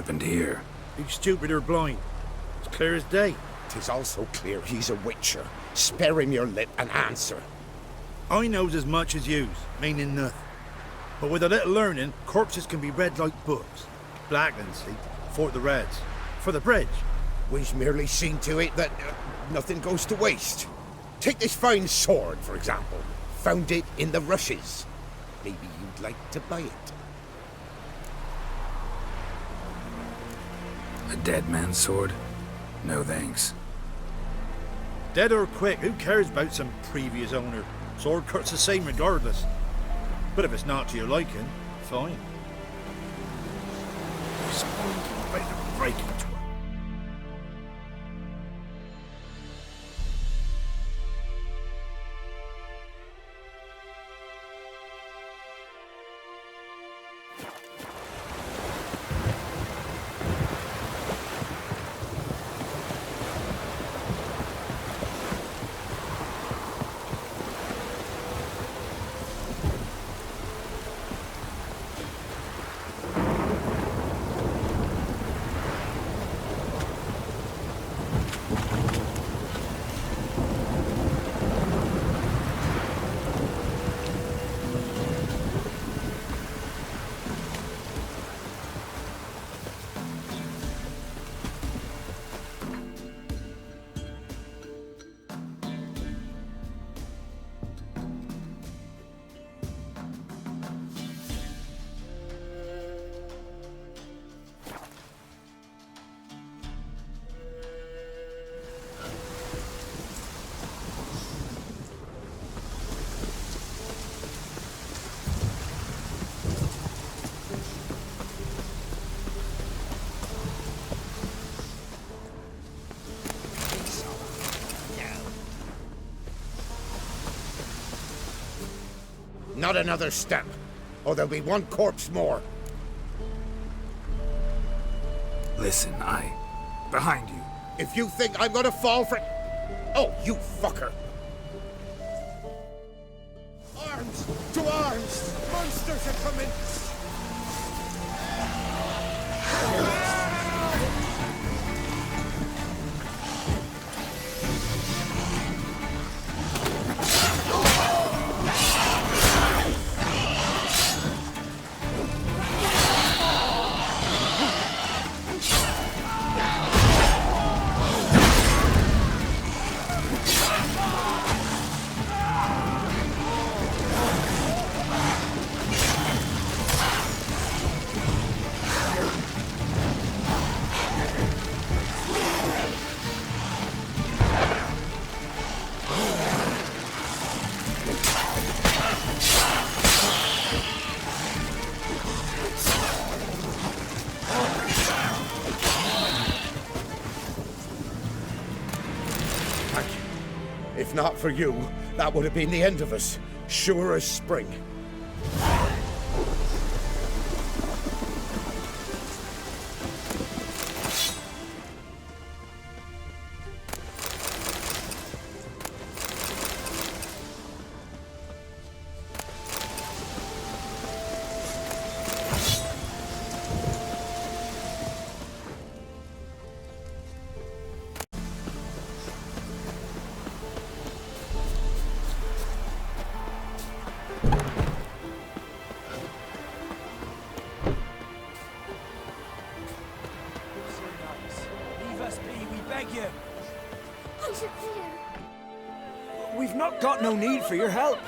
happened here? He's stupid or blind. It's clear as day. 'Tis also clear he's a witcher. Spare him your lip and answer. I knows as much as yous, meaning nothing. But with a little learning, corpses can be read like books. Blackland, see, for the reds. For the bridge. We've merely seen to it that nothing goes to waste. Take this fine sword, for example. Found it in the rushes. Maybe you'd like to buy it. A dead man's sword? No thanks. Dead or quick, who cares about some previous owner? Sword cuts the same regardless. But if it's not to your liking, fine. Spoiled by the breaking to her. Not another step, or there'll be one corpse more. Listen, behind you. If you think I'm gonna fall for... Oh, you fucker! Arms! To arms! Monsters are coming! If not for you, that would have been the end of us. Sure as spring. We've not got no need for your help.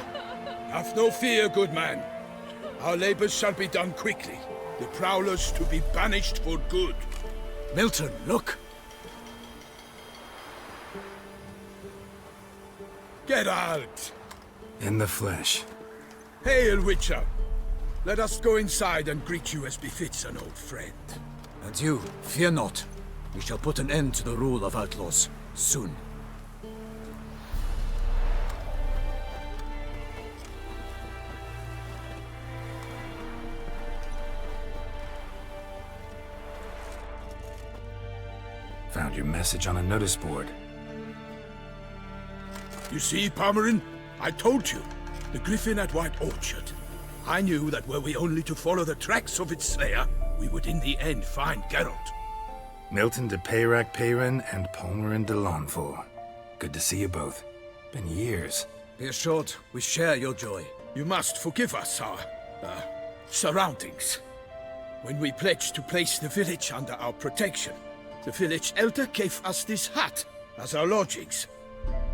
Have no fear, good man. Our labors shall be done quickly. The prowlers to be banished for good. Milton, look! Get out! In the flesh. Hail, Witcher! Let us go inside and greet you as befits an old friend. And you, fear not. We shall put an end to the rule of outlaws, soon. Found your message on a notice board. You see, Palmerin? I told you. The griffin at White Orchard. I knew that were we only to follow the tracks of its slayer, we would in the end find Geralt. Milton de Peyrac Peyran and Palmerin de Lawnful. Good to see you both. Been years. Be assured, we share your joy. You must forgive us our surroundings. When we pledged to place the village under our protection, the village elder gave us this hut as our lodgings.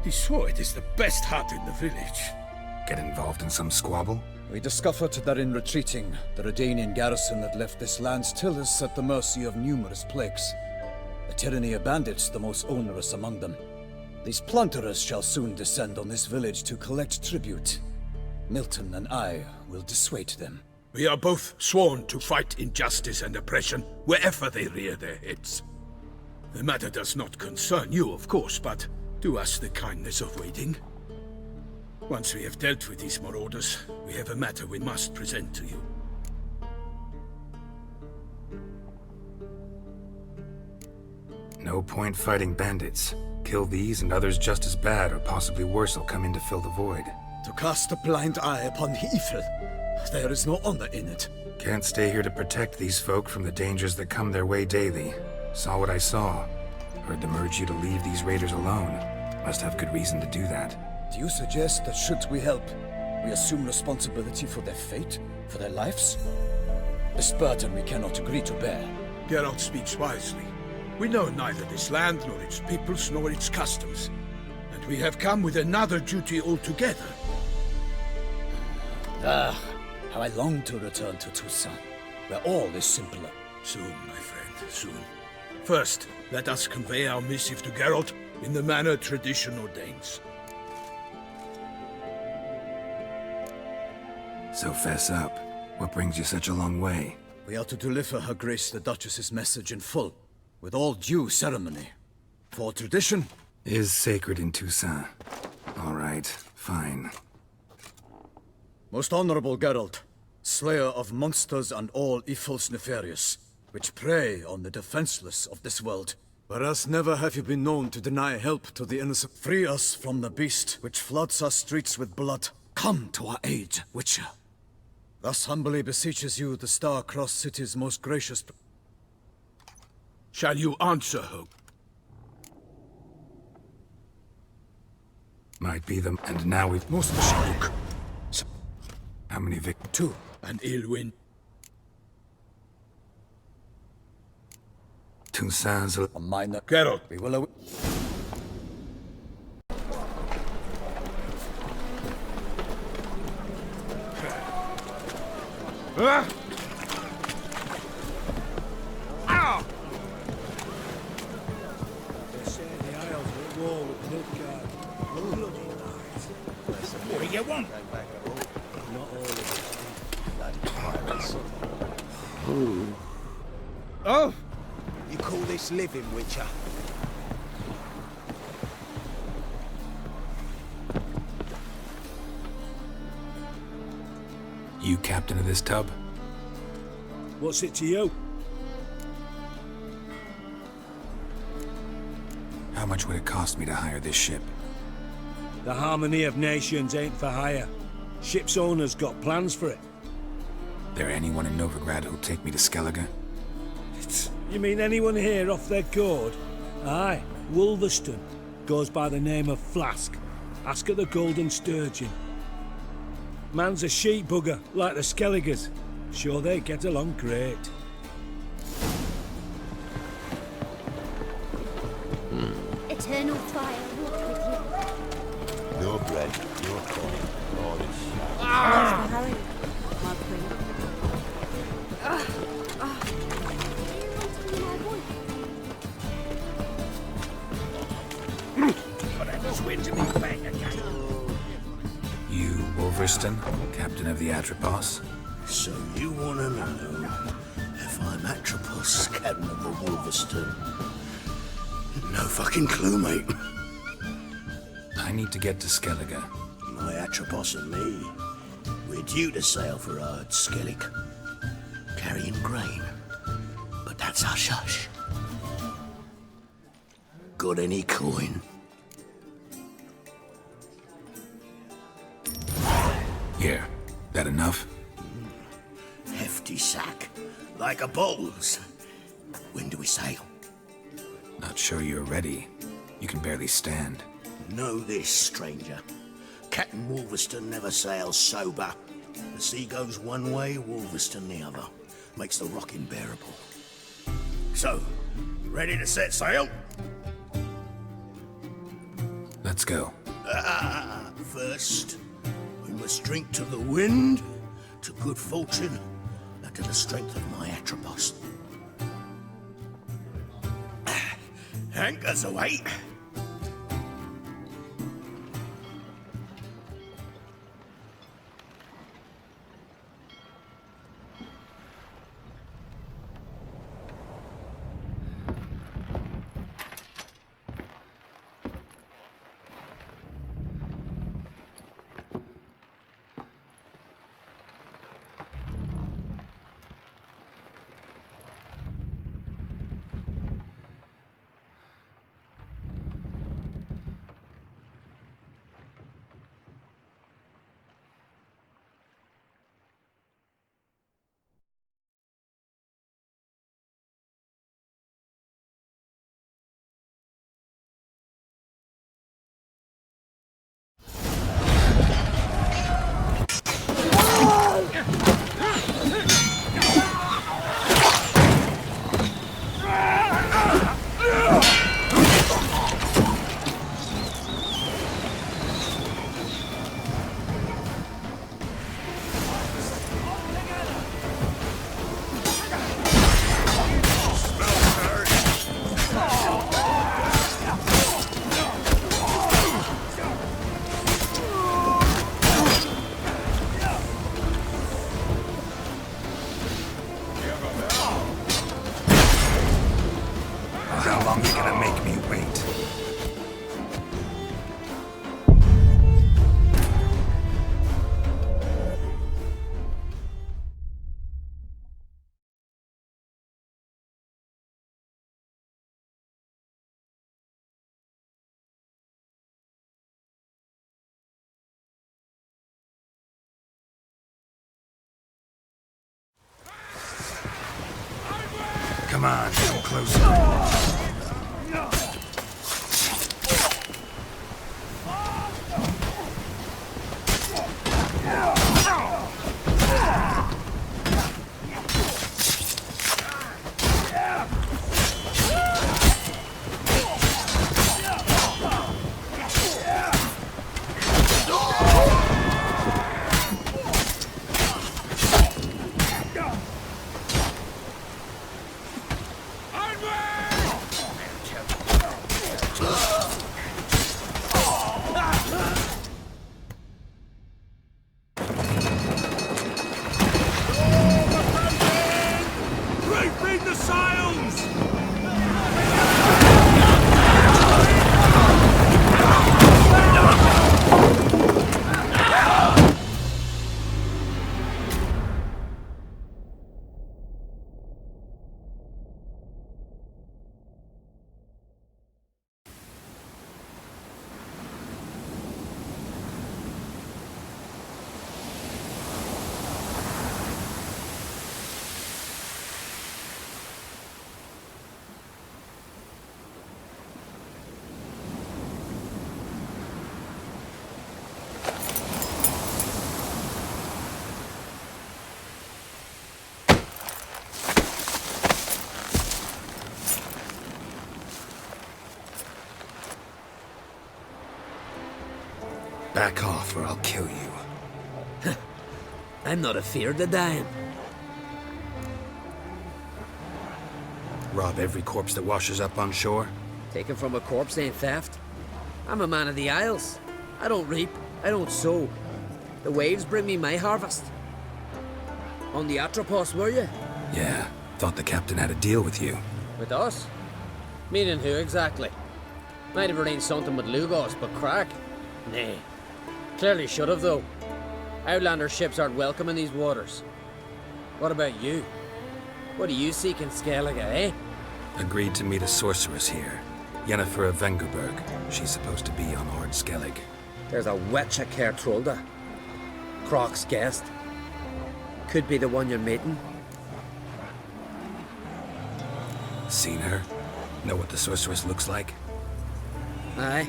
He swore it is the best hut in the village. Get involved in some squabble? We discovered that in retreating, the Redanian garrison that left this land still is at the mercy of numerous plagues. The tyranny of bandits the most onerous among them. These plunderers shall soon descend on this village to collect tribute. Milton and I will dissuade them. We are both sworn to fight injustice and oppression wherever they rear their heads. The matter does not concern you, of course, but do us the kindness of waiting. Once we have dealt with these marauders, we have a matter we must present to you. No point fighting bandits. Kill these and others just as bad or possibly worse will come in to fill the void. To cast a blind eye upon evil, there is no honor in it. Can't stay here to protect these folk from the dangers that come their way daily. Saw what I saw. Heard them urge you to leave these raiders alone. Must have good reason to do that. Do you suggest that should we help, we assume responsibility for their fate, for their lives? This burden we cannot agree to bear. Geralt speaks wisely. We know neither this land, nor its peoples, nor its customs. And we have come with another duty altogether. Ah, how I long to return to Toussaint, where all is simpler. Soon, my friend, soon. First, let us convey our missive to Geralt in the manner tradition ordains. So fess up. What brings you such a long way? We are to deliver Her Grace the Duchess's message in full, with all due ceremony. For tradition Is sacred in Toussaint. All right, fine. Most honorable Geralt, slayer of monsters and all evils nefarious, which prey on the defenseless of this world. Whereas never have you been known to deny help to the innocent. Free us from the beast which floods our streets with blood. Come to our aid, Witcher. Thus humbly beseeches you the star-crossed city's most gracious... Shall you answer her? Might be them. And now we've... Most Look. How many 2. An ill wind. Toussaint's... A minor... Geralt. We will... What do you want? Oh! You call this living, Witcher? You captain of this tub? What's it to you? How much would it cost me to hire this ship? The harmony of nations ain't for hire. Ship's owner's got plans for it. There anyone in Novigrad who'll take me to Skelige? You mean anyone here off their gourd? Aye, Wolverston. Goes by the name of Flask. Ask at the Golden Sturgeon. Man's a sheep bugger, like the Skelligers. Sure they get along great. Eternal fire walk with you. No bread, no coin, all this shit. Hurry, my queen. Do you want to be my wife? Whatever's wind to me back again. You, Wolverston, captain of the Atropos? So you want to know if I'm Atropos, captain of the Wolverston? No fucking clue, mate. I need to get to Skelige. My Atropos and me, we're due to sail for Ard Skellig, carrying grain. But that's hush-hush. Got any coin? Here. That enough? Hefty sack. Like a bull's. When do we sail? Not sure you're ready. You can barely stand. Know this, stranger. Captain Wolverston never sails sober. The sea goes one way, Wolverston the other. Makes the rocking bearable. So, ready to set sail? Let's go. First, we must drink to the wind, to good fortune, and to the strength of my Atropos. Anchors away. Come on, come closer. Back off or I'll kill you. I'm not afeard of dying. Rob every corpse that washes up on shore? Taken from a corpse ain't theft. I'm a man of the Isles. I don't reap, I don't sow. The waves bring me my harvest. On the Atropos, were you? Yeah, thought the captain had a deal with you. With us? Meaning who exactly? Might have arranged something with Lugos, but crack? Nay. Clearly should have, though. Outlander ships aren't welcome in these waters. What about you? What do you seek in Skelige, eh? Agreed to meet a sorceress here. Yennefer of Vengerberg. She's supposed to be on Ord Skellig. There's a witch at Kaer Trolde. Croc's guest. Could be the one you're meeting. Seen her? Know what the sorceress looks like? Aye.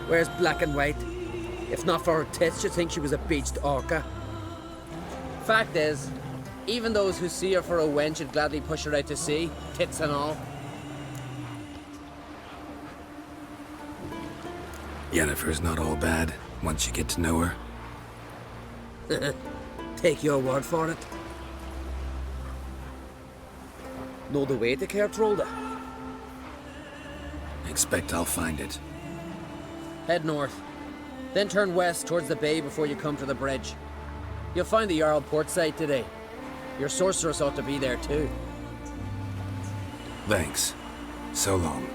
Wears black and white. If not for her tits, you'd think she was a beached orca. Fact is, even those who see her for a wench would gladly push her out to sea, tits and all. Yennefer's not all bad, once you get to know her. Take your word for it. Know the way to Kaer Trolde? Expect I'll find it. Head north. Then turn west towards the bay before you come to the bridge. You'll find the Jarl port site today. Your sorceress ought to be there too. Thanks. So long.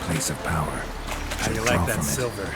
Place of power. How you like that silver?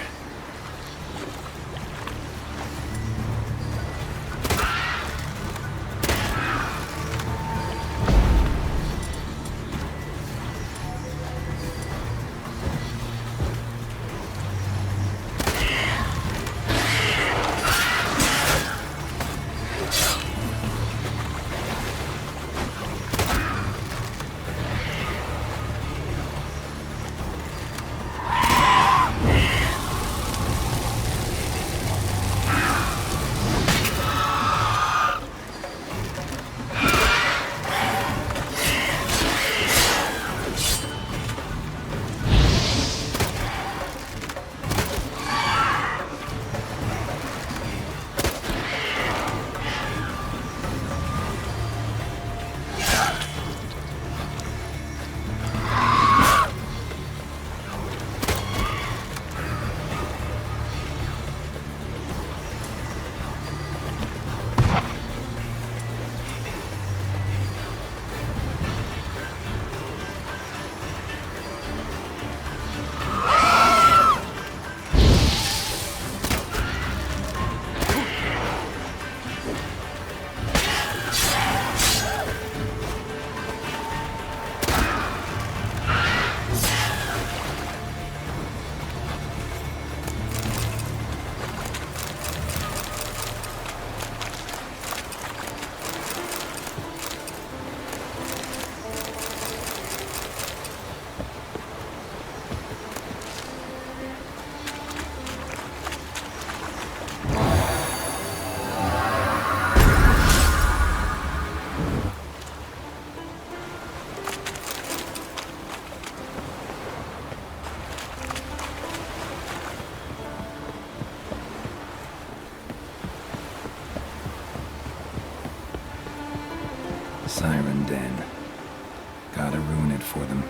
Siren Den. Gotta ruin it for them.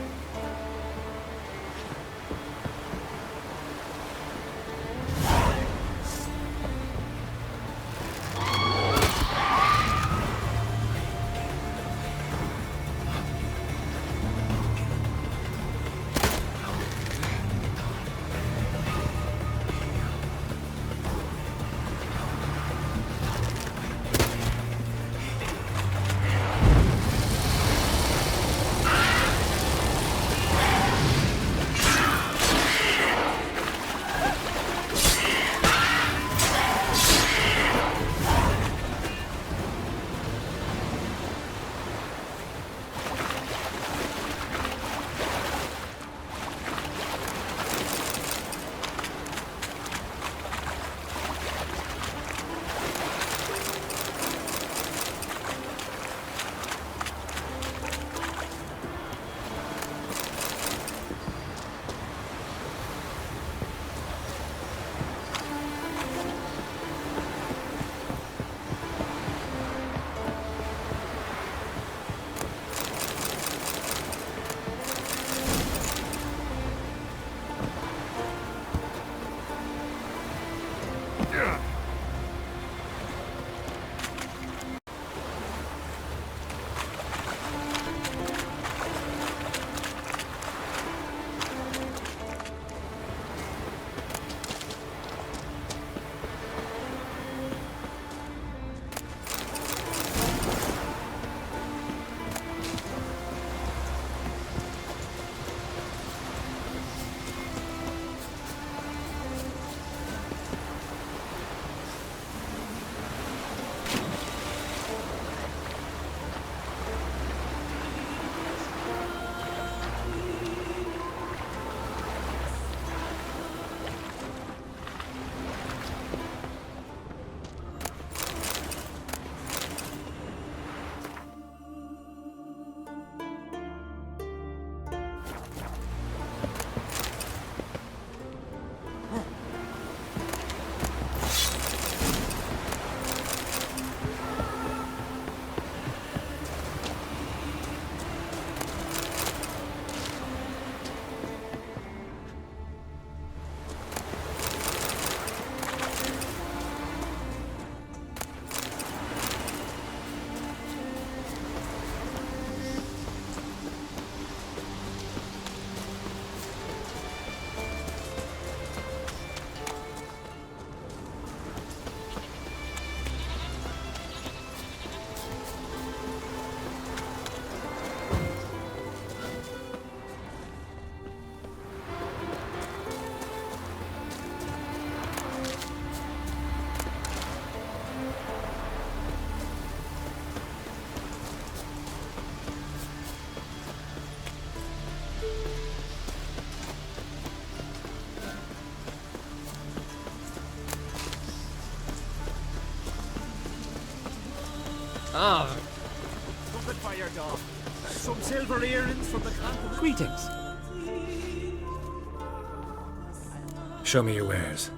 Ah, Trumpet fire dog. Some silver earrings from the continent. Greetings. Show me your wares.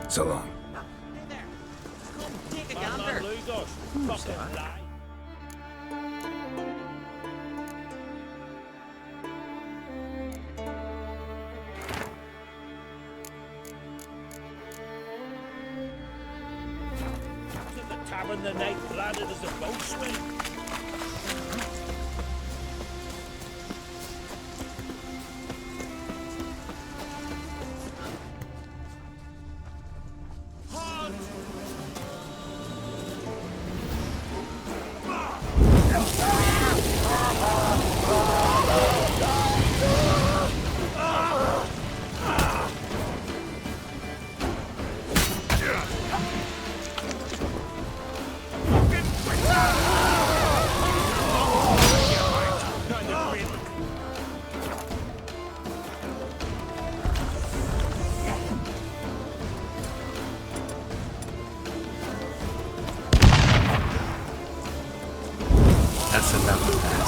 So long. Take a gander. To the tavern the night planted as a boatswain. That's enough of that.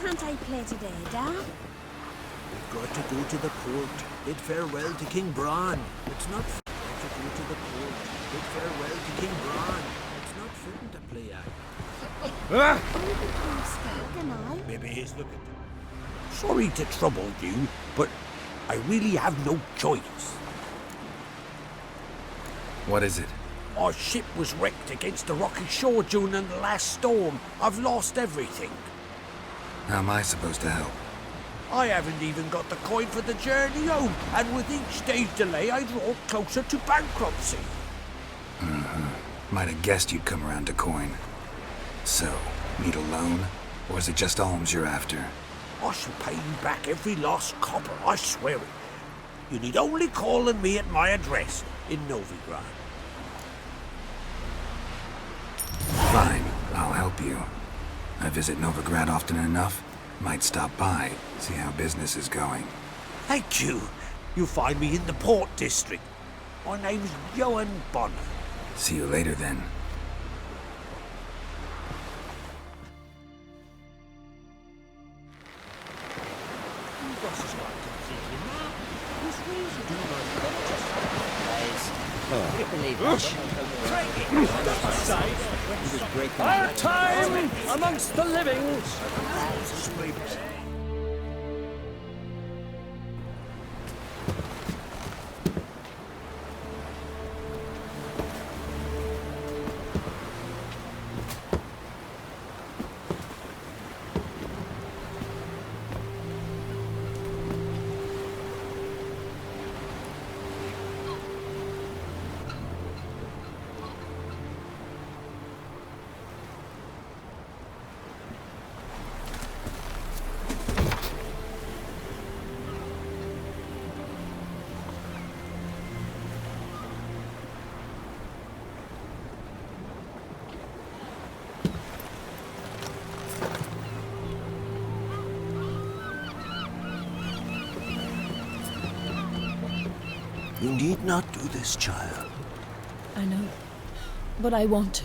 Can't I play today, Dad? We've got to go to the port, bid farewell to King Bran. It's not fair to go to the port, bid farewell to King Bran. It's not fitting to play at. Maybe he's looking. Sorry to trouble you, but I really have no choice. What is it? Our ship was wrecked against the rocky shore during the last storm. I've lost everything. How am I supposed to help? I haven't even got the coin for the journey home, and with each day's delay, I draw closer to bankruptcy. Might have guessed you'd come around to coin. So, need a loan? Or is it just alms you're after? I shall pay you back every lost copper, I swear it. You need only call on me at my address in Novigrad. Fine, I'll help you. I visit Novigrad often enough. Might stop by, see how business is going. Thank you. You'll find me in the Port District. My name's Johan Bonner. See you later then. Our time amongst the living. You need not do this, child. I know, but I want to.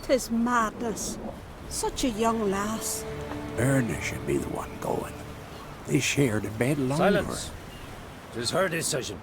Tis madness. Such a young lass. Erna should be the one going. They shared a bed longer. Silence. 'Tis her decision.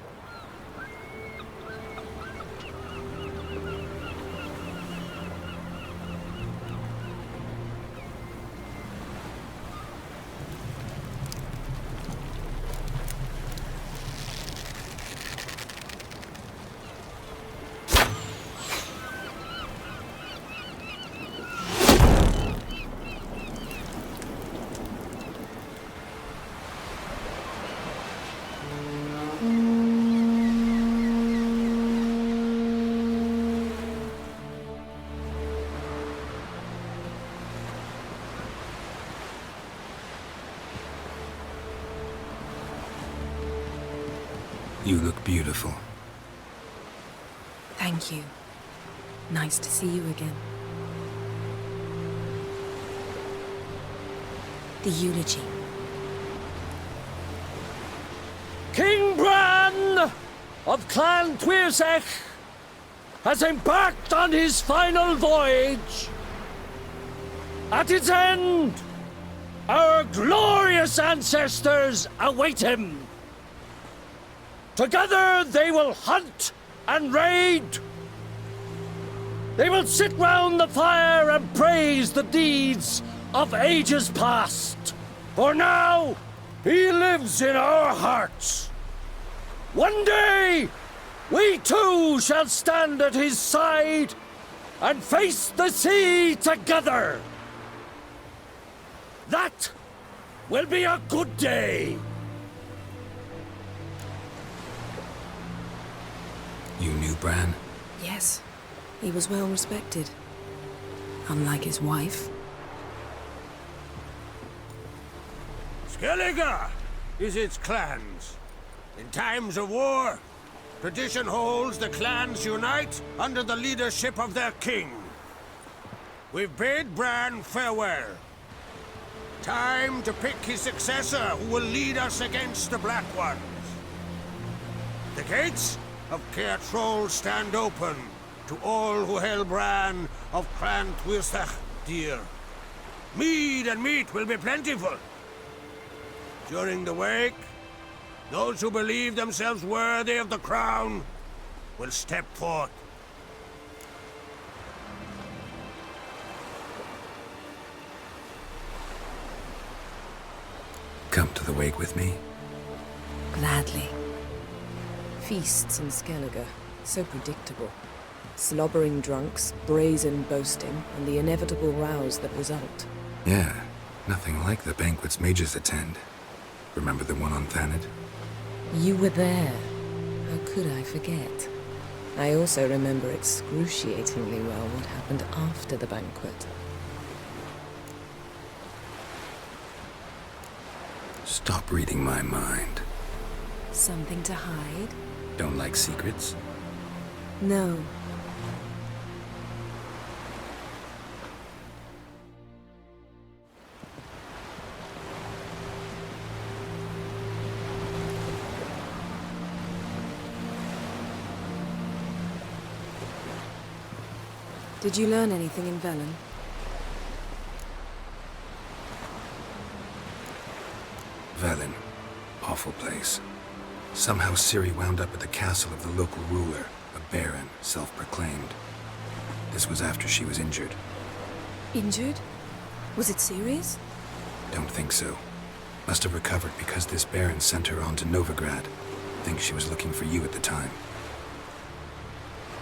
You look beautiful. Thank you. Nice to see you again. The eulogy. King Bran of Clan Twirsech has embarked on his final voyage. At its end, our glorious ancestors await him. Together they will hunt and raid. They will sit round the fire and praise the deeds of ages past. For now, he lives in our hearts. One day, we too shall stand at his side and face the sea together. That will be a good day. You knew Bran? Yes, he was well respected. Unlike his wife. Skelige is its clans. In times of war, tradition holds the clans unite under the leadership of their king. We've bade Bran farewell. Time to pick his successor who will lead us against the Black Ones. The gates of Kaer stand open to all who held Bran of Clan Twirsech dear. Mead and meat will be plentiful. During the wake, those who believe themselves worthy of the crown will step forth. Come to the wake with me? Gladly. Feasts in Skelige, so predictable. Slobbering drunks, brazen boasting, and the inevitable rows that result. Yeah, nothing like the banquets mages attend. Remember the one on Thanet? You were there. How could I forget? I also remember excruciatingly well what happened after the banquet. Stop reading my mind. Something to hide? Don't like secrets? No. Did you learn anything in Yablen? Yablen. Awful place. Somehow Ciri wound up at the castle of the local ruler, a baron, self-proclaimed. This was after she was injured. Injured? Was it serious? Don't think so. Must have recovered because this baron sent her on to Novigrad. Think she was looking for you at the time.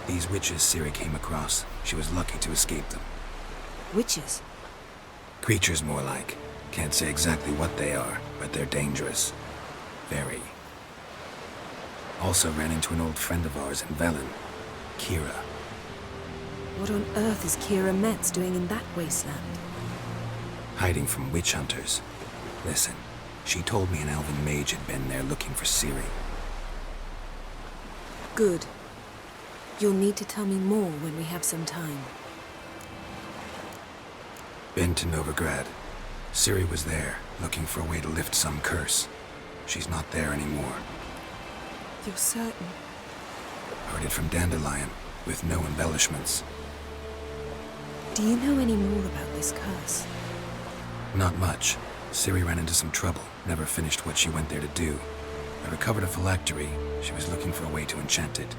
These witches Ciri came across, she was lucky to escape them. Witches? Creatures, more like. Can't say exactly what they are, but they're dangerous. Very. Also ran into an old friend of ours in Yablen, Kira. What on earth is Kira Metz doing in that wasteland? Hiding from witch hunters. Listen, she told me an elven mage had been there looking for Ciri. Good. You'll need to tell me more when we have some time. Been to Novigrad. Ciri was there, looking for a way to lift some curse. She's not there anymore. You're certain? Heard it from Dandelion, with no embellishments. Do you know any more about this curse? Not much. Ciri ran into some trouble, never finished what she went there to do. I recovered a phylactery. She was looking for a way to enchant it.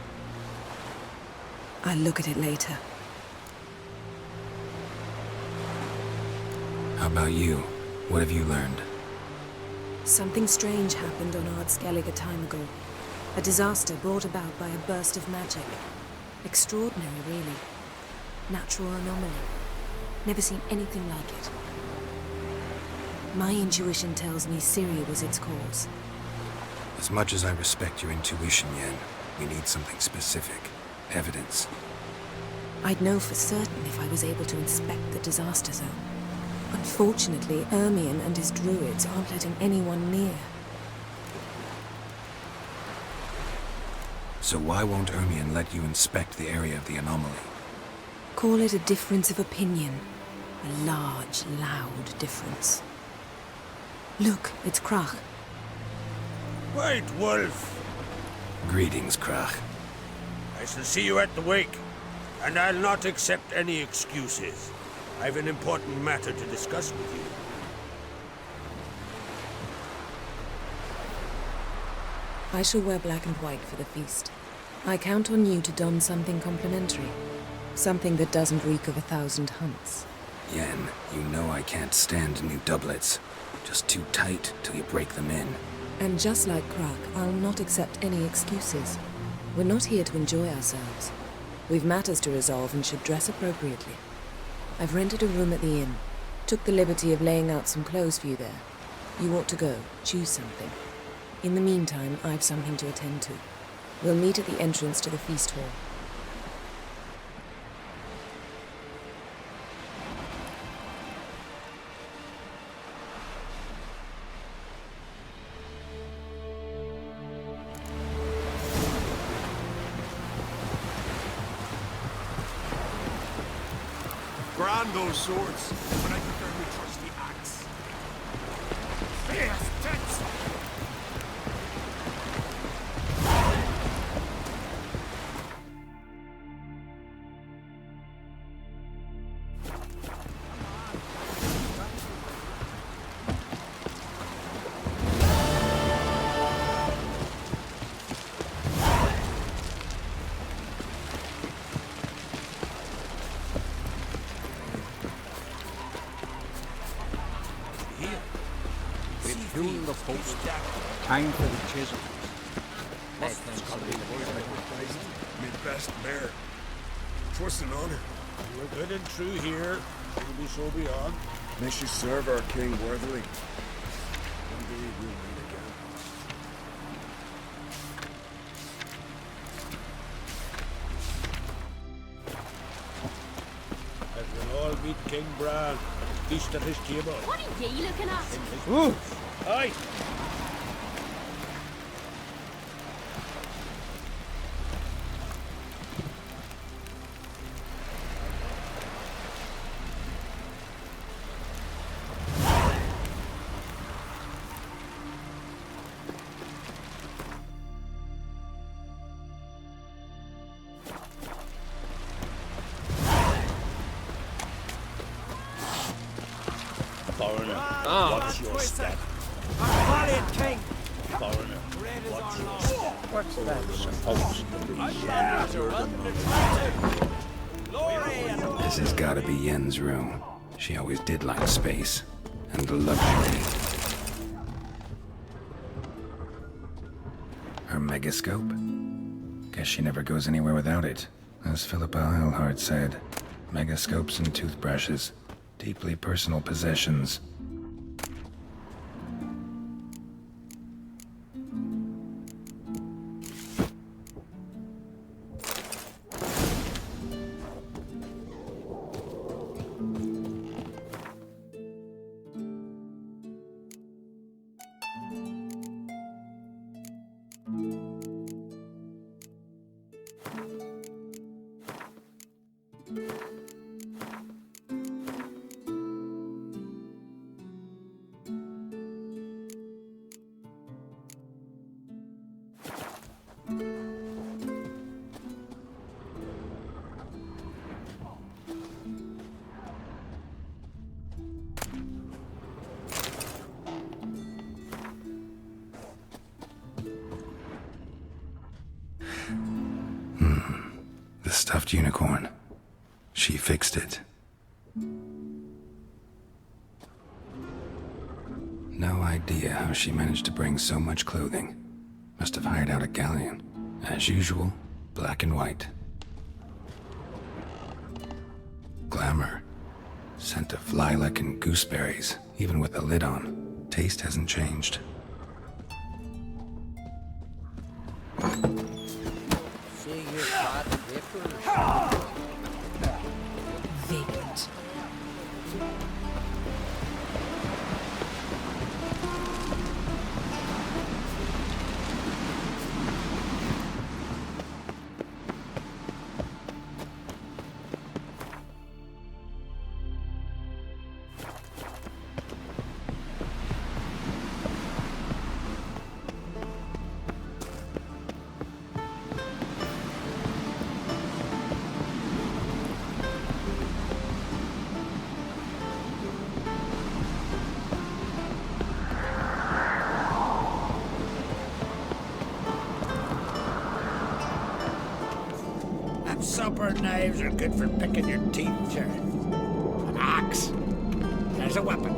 I'll look at it later. How about you? What have you learned? Something strange happened on Ard Skelige a time ago. A disaster brought about by a burst of magic. Extraordinary, really. Natural anomaly. Never seen anything like it. My intuition tells me Ciri was its cause. As much as I respect your intuition, Yen, we need something specific. Evidence. I'd know for certain if I was able to inspect the disaster zone. Unfortunately, Ermion and his druids aren't letting anyone near. So why won't Ermion let you inspect the area of the anomaly? Call it a difference of opinion. A large, loud difference. Look, it's Krach. White Wolf! Greetings, Krach. I shall see you at the wake, and I'll not accept any excuses. I've an important matter to discuss with you. I shall wear black and white for the feast. I count on you to don something complimentary. Something that doesn't reek of 1,000 hunts. Yen, you know I can't stand new doublets. Just too tight till you break them in. And just like Krach, I'll not accept any excuses. We're not here to enjoy ourselves. We've matters to resolve and should dress appropriately. I've rented a room at the inn. Took the liberty of laying out some clothes for you there. You ought to go. Choose something. In the meantime, I've something to attend to. We'll meet at the entrance to the feast hall. Grand those swords, but I prefer we trust the axe. Fierce tits! Tune the post. Time for the chisel. My best mare. Trust and honor. We're good and true here. Will be so beyond. May she serve our king worthily. One day we'll meet again. As we'll all meet King Bran at the feast at his table. What are ye looking at? Ooh! Aye! Foreigner, watch your step. Valiant king! Foreigner, watch your step. What's that? This has got to be Yen's room. She always did like space and luxury. Her megascope? Guess she never goes anywhere without it. As Philippa Eilhart said, megascopes and toothbrushes, deeply personal possessions. The stuffed unicorn. She fixed it. No idea how she managed to bring so much clothing. Must have hired out a galleon. As usual, black and white. Glamour. Scent of lilac and gooseberries, even with the lid on. Taste hasn't changed. Vacant. Supper knives are good for picking your teeth, sir. An axe. There's a weapon.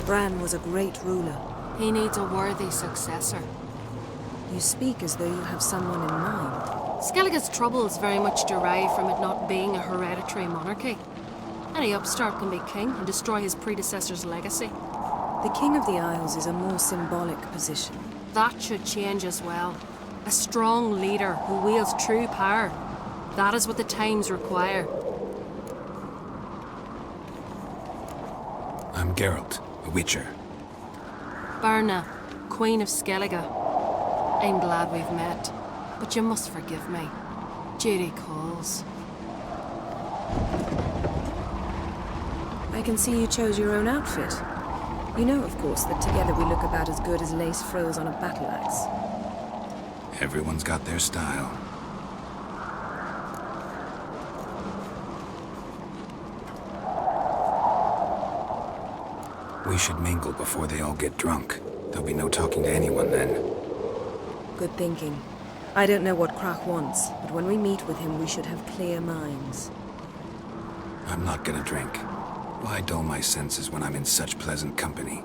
Bran was a great ruler. He needs a worthy successor. You speak as though you have someone in mind. Skelige's troubles very much derive from it not being a hereditary monarchy. Any upstart can be king and destroy his predecessor's legacy. The King of the Isles is a more symbolic position. That should change as well. A strong leader who wields true power. That is what the times require. I'm Geralt, a witcher. Berna, Queen of Skelige. I'm glad we've met, but you must forgive me. Duty calls. I can see you chose your own outfit. You know, of course, that together we look about as good as lace frills on a battle axe. Everyone's got their style. We should mingle before they all get drunk. There'll be no talking to anyone then. Good thinking. I don't know what Krach wants, but when we meet with him, we should have clear minds. I'm not gonna drink. Why dull my senses when I'm in such pleasant company?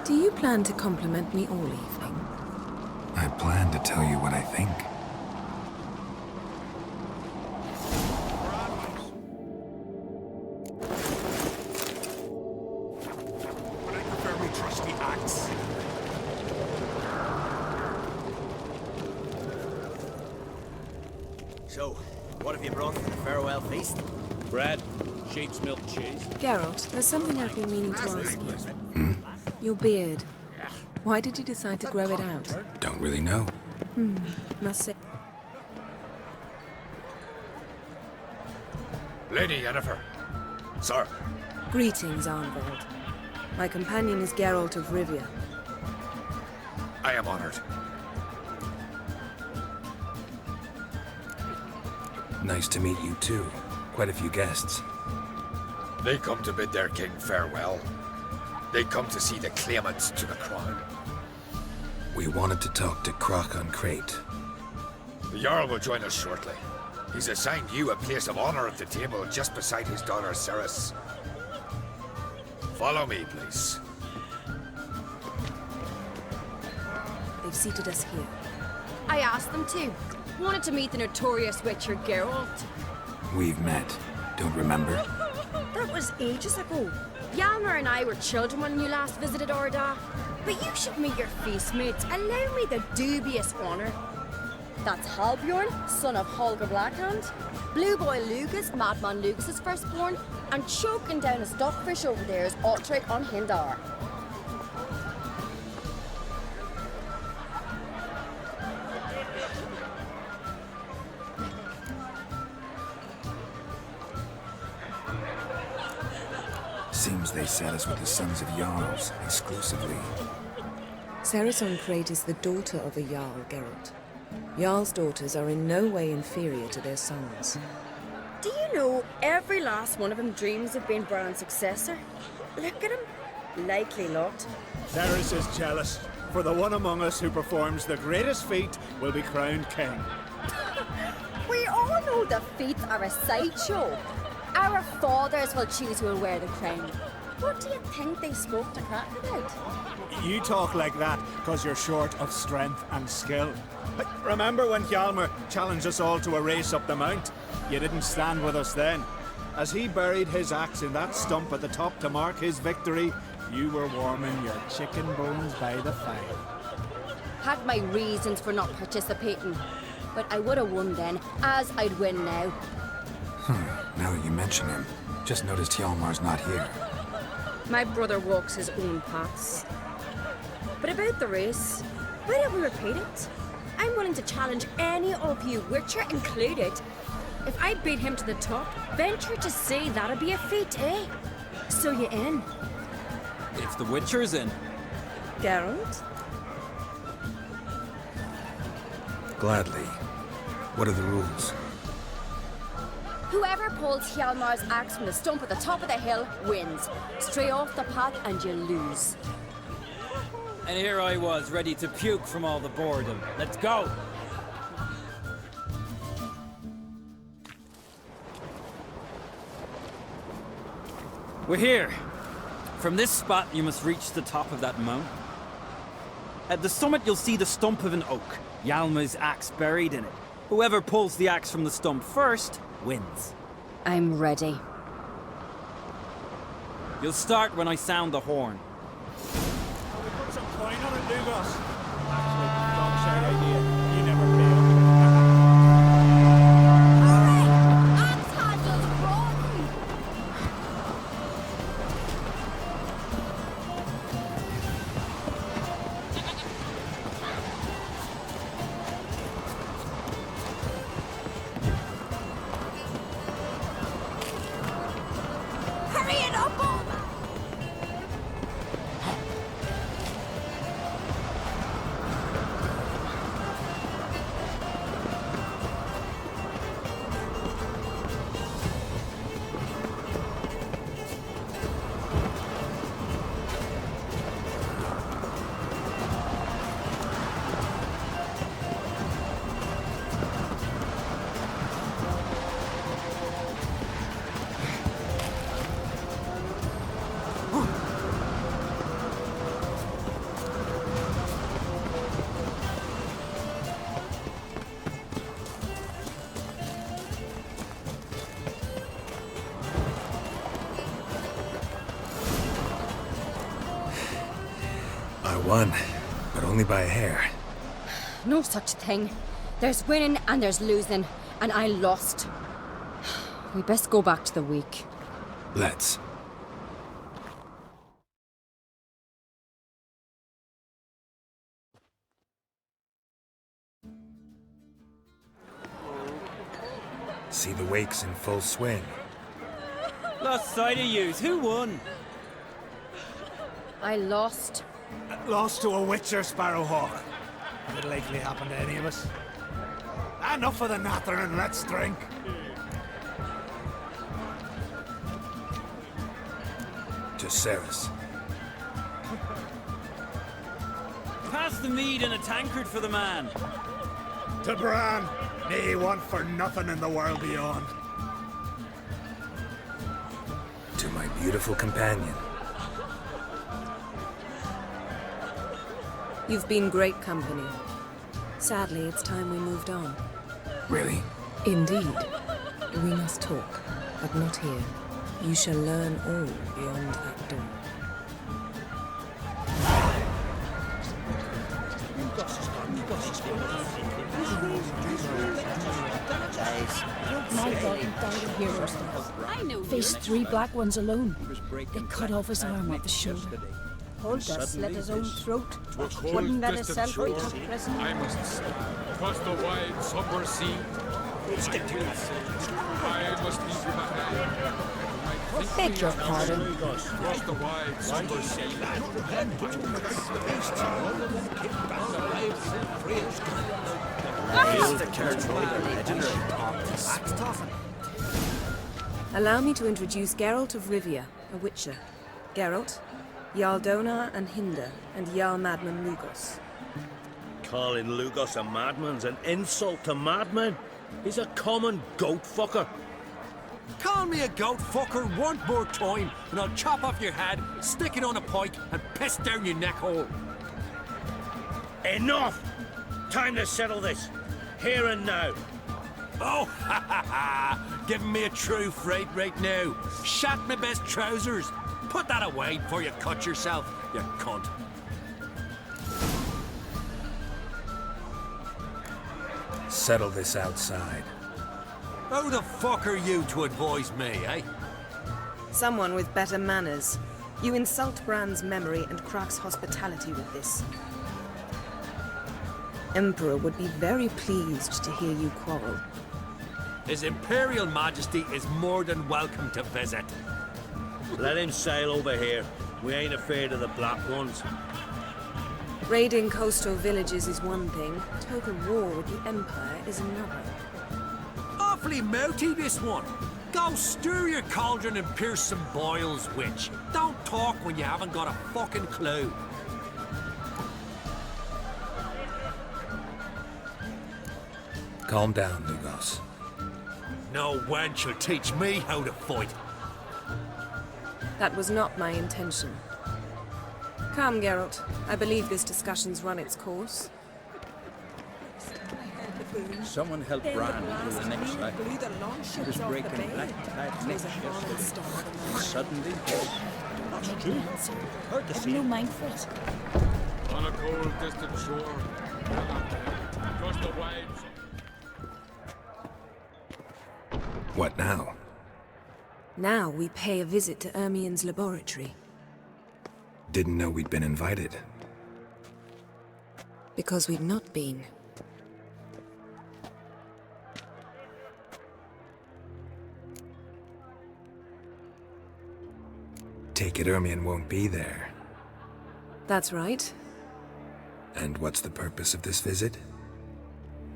Do you plan to compliment me all evening? I plan to tell you what I think. So, what have you brought for the farewell feast? Bread, sheep's milk cheese. Geralt, there's something I've been meaning to ask you. Your beard. Why did you decide to grow it out? Don't really know. Must say. Lady Yennefer. Sir. Greetings, Arnvald. My companion is Geralt of Rivia. I am honored. Nice to meet you too. Quite a few guests. They come to bid their king farewell. They come to see the claimants to the crown. We wanted to talk to Croc on Crate. The Jarl will join us shortly. He's assigned you a place of honor at the table just beside his daughter Ceres. Follow me, please. They've seated us here. I asked them to. Wanted to meet the notorious Witcher Geralt. We've met. Don't remember? That was ages ago. Yalmer and I were children when you last visited Orda. But you should meet your feast mates. Allow me the dubious honor. That's Halbjorn, son of Holger Blackhand. Blue Boy Lucas, Madman Lucas's firstborn. And choking down a stockfish over there is Otric on Hindar. Seems they set us with the sons of Jarls, exclusively. Ceres on Crate is the daughter of a Jarl, Geralt. Jarl's daughters are in no way inferior to their sons. Do you know every last one of them dreams of being Bran's successor? Look at him. Likely lot. Ceres is jealous, for the one among us who performs the greatest feat will be crowned king. We all know the feats are a sideshow. Our fathers will choose who will wear the crown. What do you think they spoke to Crack about? You talk like that because you're short of strength and skill. Remember when Hjalmar challenged us all to a race up the mount? You didn't stand with us then. As he buried his axe in that stump at the top to mark his victory, you were warming your chicken bones by the fire. Had my reasons for not participating, but I would have won then, as I'd win now. Now that you mention him, just noticed Hjalmar's not here. My brother walks his own paths. But about the race, why don't we repeat it? I'm willing to challenge any of you, Witcher included. If I beat him to the top, venture to say that'd be a feat, eh? So you in? If the Witcher's in. Geralt? Gladly. What are the rules? Whoever pulls Hjalmar's axe from the stump at the top of the hill wins. Stray off the path and you lose. And here I was, ready to puke from all the boredom. Let's go! We're here. From this spot, you must reach the top of that mountain. At the summit, you'll see the stump of an oak. Hjalmar's axe buried in it. Whoever pulls the axe from the stump first wins. I'm ready. You'll start when I sound the horn. Put some coin on it, Lugos. Absolute dog-shite idea. You never fail. Won, but only by a hair. No such thing. There's winning and there's losing, and I lost. We best go back to the week. Let's. See the wakes in full swing. Lost sight of yous. Who won? I lost. Lost to a witcher, Sparrowhawk. Could likely happen to any of us. Enough of the natter and let's drink. To Ceres. Pass the mead in a tankard for the man. To Bran, may he want for nothing in the world beyond. To my beautiful companion. You've been great company. Sadly, it's time we moved on. Really? Indeed. We must talk, but not here. You shall learn all beyond that door. My God, he died of hero stuff. Faced 3 black ones alone. They cut off his arm at the shoulder. Holder slit his own throat. Wouldn't let himself be took prisoner. I must say, 'twas the wide, somber sea. Stick to it. I must leave you behind. Beg your pardon. 'Twas the wide, somber sea. Allow me to introduce Geralt of Rivia, a witcher. Geralt, Jarl Donar and Hinder, and Jarl Madman Lugos. Calling Lugos a madman's an insult to madmen. He's a common goat fucker. Call me a goat fucker one more time, and I'll chop off your head, stick it on a pike, and piss down your neck hole. Enough! Time to settle this. Here and now. Oh, ha ha ha! Giving me a true fright right now. Shat my best trousers. Put that away before you cut yourself, you cunt. Settle this outside. Who the fuck are you to advise me, eh? Someone with better manners. You insult Bran's memory and Krak's hospitality with this. Emperor would be very pleased to hear you quarrel. His Imperial Majesty is more than welcome to visit. Let him sail over here. We ain't afraid of the black ones. Raiding coastal villages is one thing. Total war with the Empire is another. Awfully mouty, this one. Go stir your cauldron and pierce some boils, witch. Don't talk when you haven't got a fucking clue. Calm down, Lugos. No wench will teach me how to fight. That was not my intention. Come, Geralt. I believe this discussion's run its course. Someone help Bran through the next light. He was breaking black-clad necks yesterday. And suddenly... Heard the scene. No mind for it. On a cold, distant shore. Across the wide... What now? Now we pay a visit to Ermien's laboratory. Didn't know we'd been invited. Because we've not been. Take it Ermien won't be there. That's right. And what's the purpose of this visit?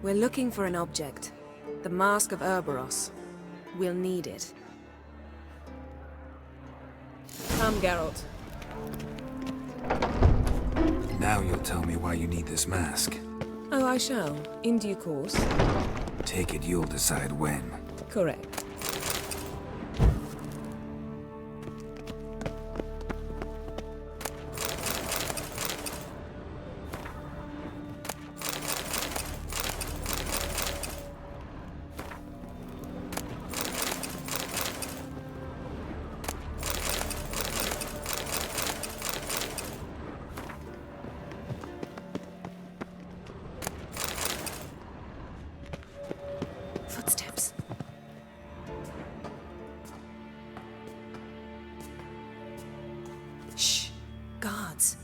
We're looking for an object. The Mask of Urboros. We'll need it. Come, Geralt. Now you'll tell me why you need this mask. Oh, I shall. In due course. Take it you'll decide when. Correct. Footsteps. Shh. Guards.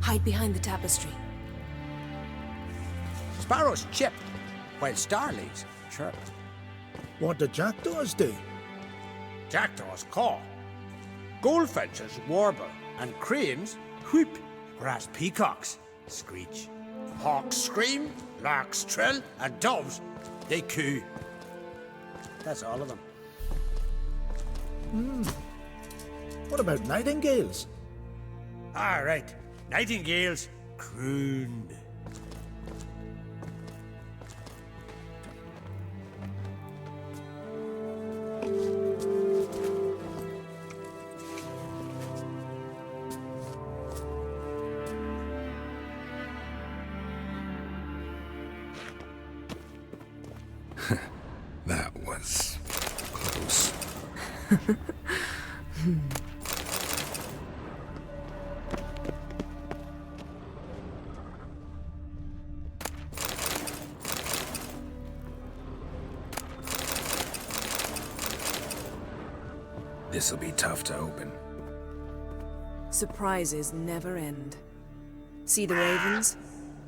Hide behind the tapestry. Sparrows chip, while starlings chirp. What do jackdaws do? Jackdaws caw. Goldfinches warble. And cranes whoop. Whereas peacocks screech. Hawks scream, larks trill, and doves, they coo. That's all of them. What about nightingales? Ah, right. Nightingales crooned. That was close. This'll be tough to open. Surprises never end. See the ravens?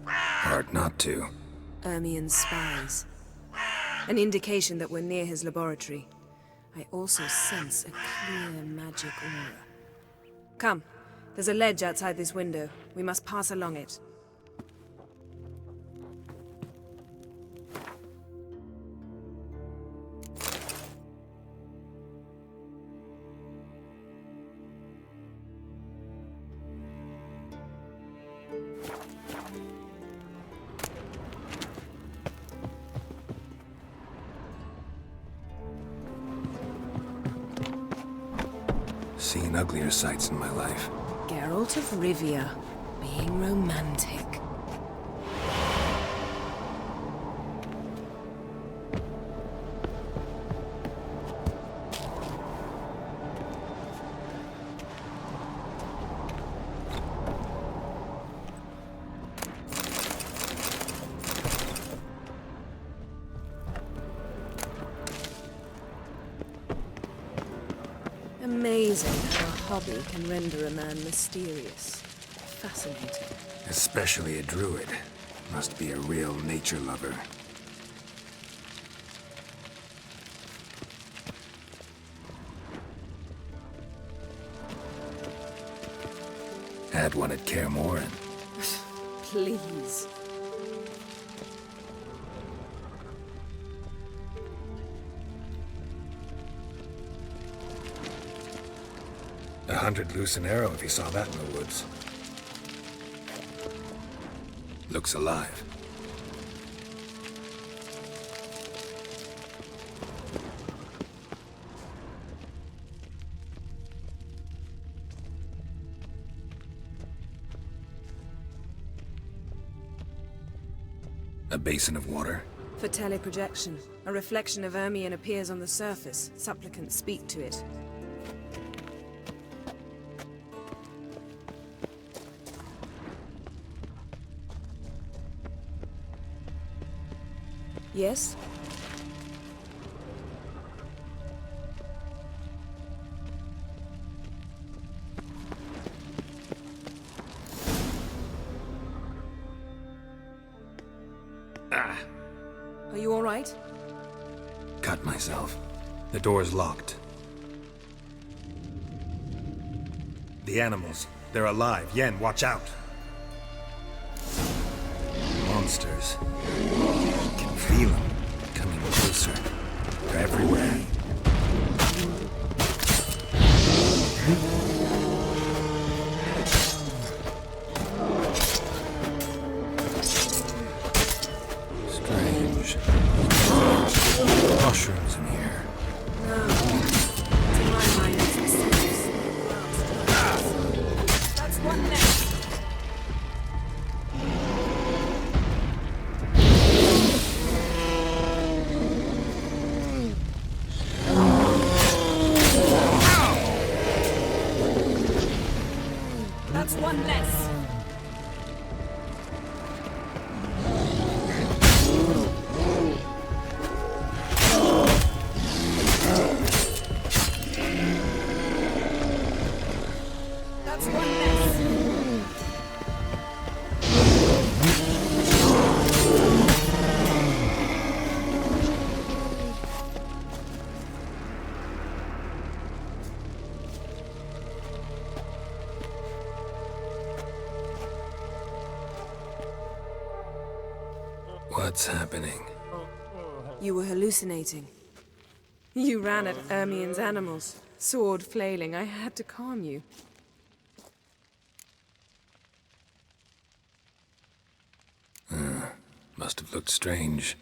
Hard not to. Ermien's spies. An indication that we're near his laboratory. I also sense a clear magic aura. Come, there's a ledge outside this window. We must pass along it. Seen uglier sights in my life. Geralt of Rivia, being romantic. Amazing how a hobby can render a man mysterious. Fascinating. Especially a druid. Must be a real nature lover. Had one at Kaer. Please. $100 loose an arrow if you saw that in the woods. Looks alive. A basin of water? For teleprojection. A reflection of Ermien appears on the surface. Supplicants speak to it. Yes? Ah! Are you all right? Cut myself. The door's locked. The animals. They're alive. Yen, watch out! Monsters. I can feel them coming closer. They're everywhere. Strange. Mushrooms in here. No. To my mind, it's the sense. That's one less. That's one less. What's happening? You were hallucinating. You ran at Ermien's animals, sword flailing. I had to calm you. Must have looked strange.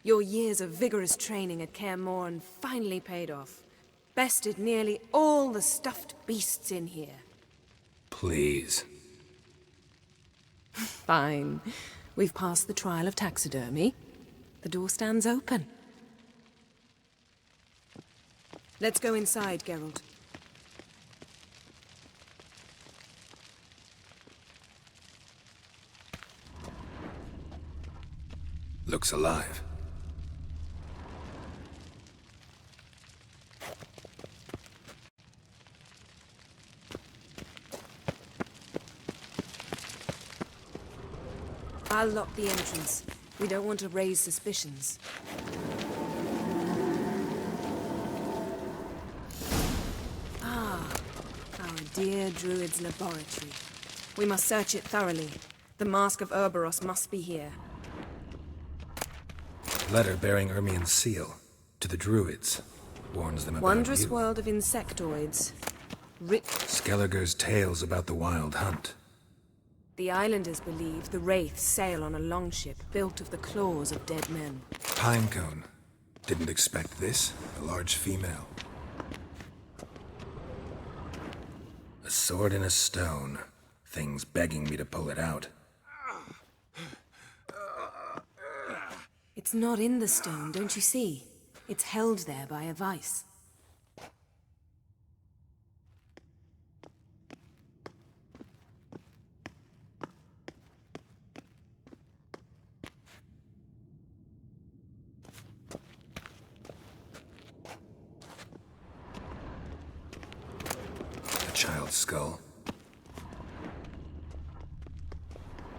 Your years of vigorous training at Kaer finally paid off. Bested nearly all the stuffed beasts in here. Please. Fine. We've passed the trial of taxidermy. The door stands open. Let's go inside, Geralt. Looks alive. I'll lock the entrance. We don't want to raise suspicions. Ah, our dear Druid's laboratory. We must search it thoroughly. The Mask of Ouroboros must be here. Letter bearing Ermien's seal to the Druids. Warns them about Wondrous you. world of insectoids. Skellige's tales about the wild hunt. The islanders believe the wraiths sail on a longship built of the claws of dead men. Pinecone. Didn't expect this. A large female. A sword in a stone. Things begging me to pull it out. It's not in the stone, don't you see? It's held there by a vice. A child's skull.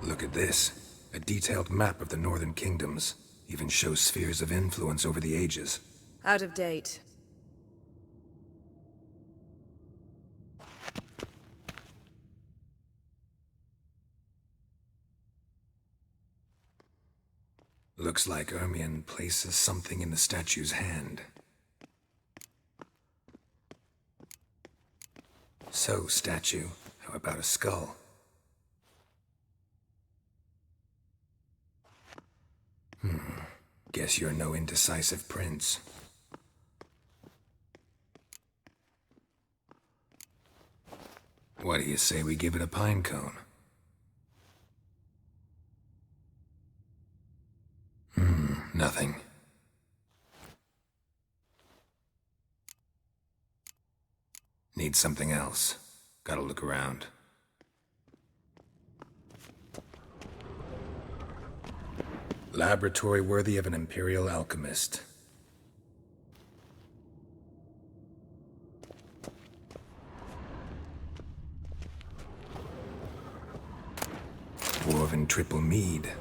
Look at this. A detailed map of the northern kingdoms. Even shows spheres of influence over the ages. Out of date. Looks like Ermien places something in the statue's hand. So, statue, how about a skull? Guess you're no indecisive prince. What do you say we give it a pine cone? Nothing. Need something else. Gotta look around. Laboratory worthy of an imperial alchemist. Dwarven triple mead.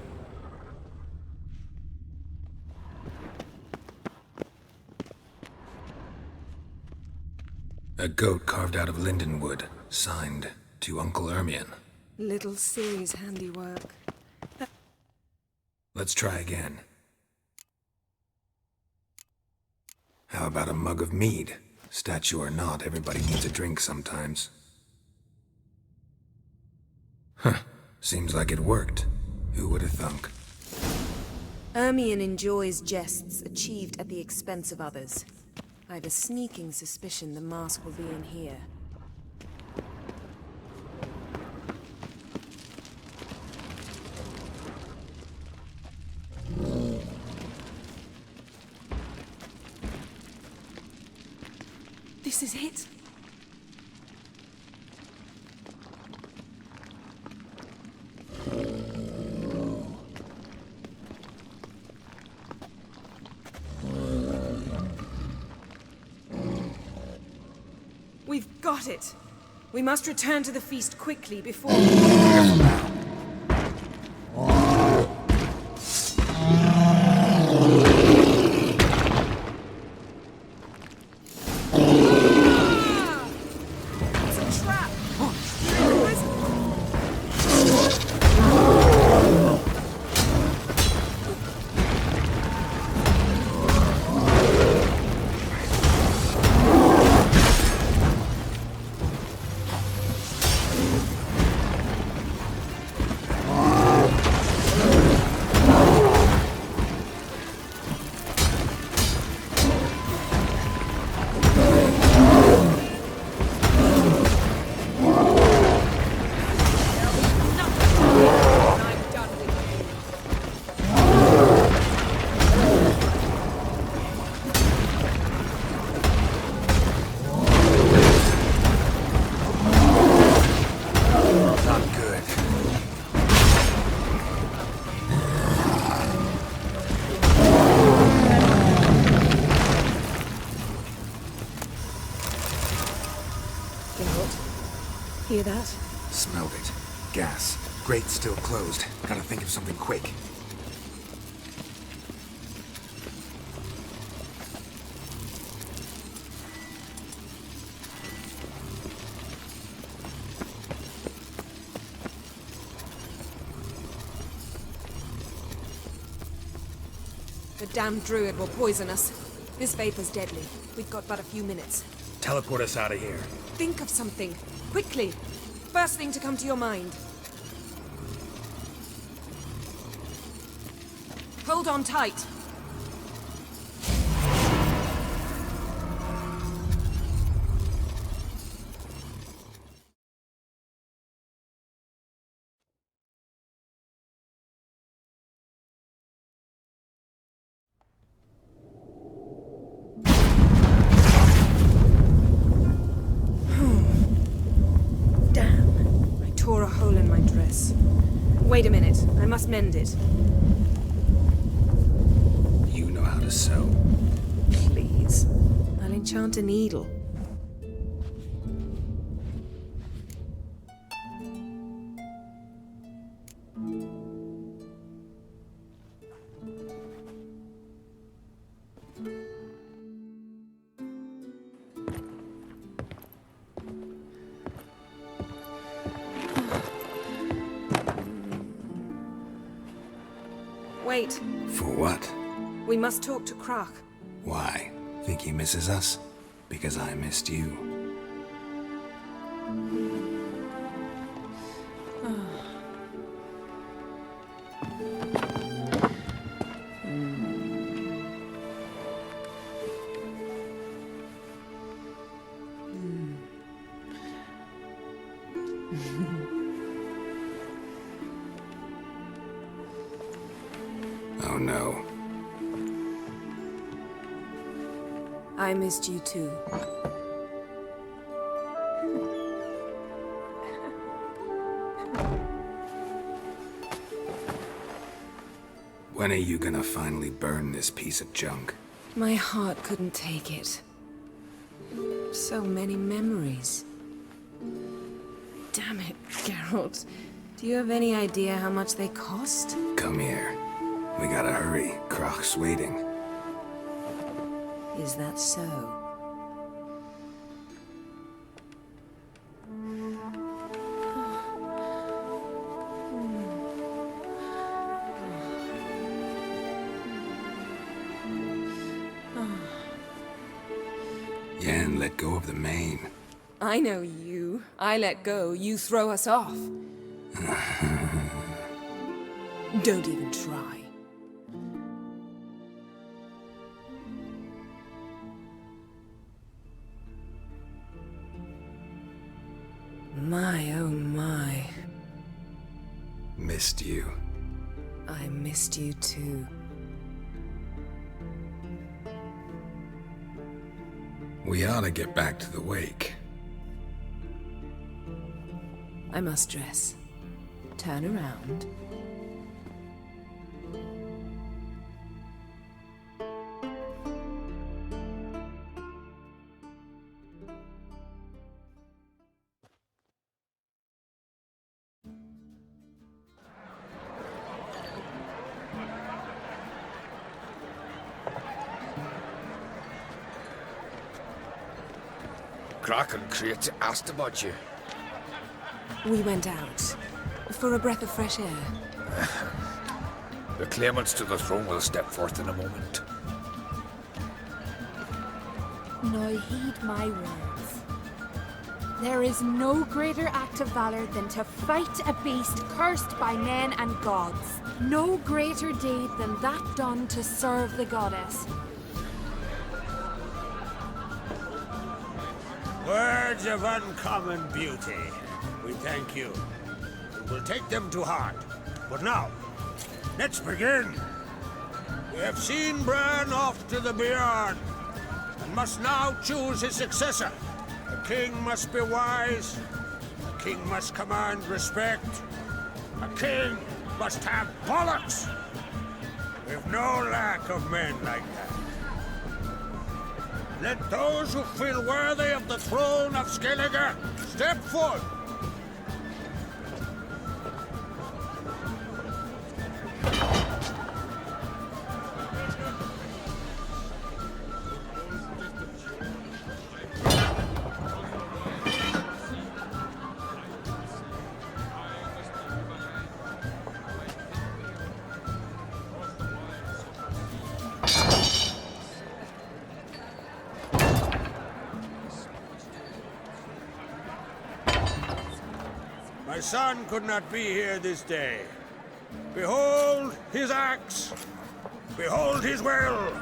A goat carved out of lindenwood, signed to Uncle Ermien. Little Ciri's handiwork. Let's try again. How about a mug of mead? Statue or not, everybody needs a drink sometimes. Seems like it worked. Who would have thunk? Ermien enjoys jests achieved at the expense of others. I have a sneaking suspicion the mask will be in here. This is it. We've got it. We must return to the feast quickly before... Hear that? Smelled it. Gas. Grate still closed. Gotta think of something quick. The damned druid will poison us. This vapor's deadly. We've got but a few minutes. Teleport us out of here. Think of something. Quickly. First thing to come to your mind. Hold on tight. Tore a hole in my dress. Wait a minute, I must mend it. You know how to sew. Please. I'll enchant a needle. Wait. For what? We must talk to Král. Why? Think he misses us? Because I missed you. Oh no. I missed you too. When are you gonna finally burn this piece of junk? My heart couldn't take it. So many memories. Damn it, Geralt. Do you have any idea how much they cost? Come here. We gotta hurry. Král's waiting. Is that so? Yen let go of the mane. I know you. I let go, you throw us off. Don't even try. My, oh my. Missed you. I missed you too. We ought to get back to the wake. I must dress. Turn around. Král and Crate asked about you. We went out. For a breath of fresh air. The claimants to the throne will step forth in a moment. Now heed my words. There is no greater act of valor than to fight a beast cursed by men and gods. No greater deed than that done to serve the goddess. Words of uncommon beauty. We thank you. And we'll take them to heart. But now, let's begin. We have seen Bran off to the Beyond, and must now choose his successor. A king must be wise. A king must command respect. A king must have bollocks. We've no lack of men like that. Let those who feel worthy of the throne of Skelige step forth. The son could not be here this day. Behold his axe! Behold his will!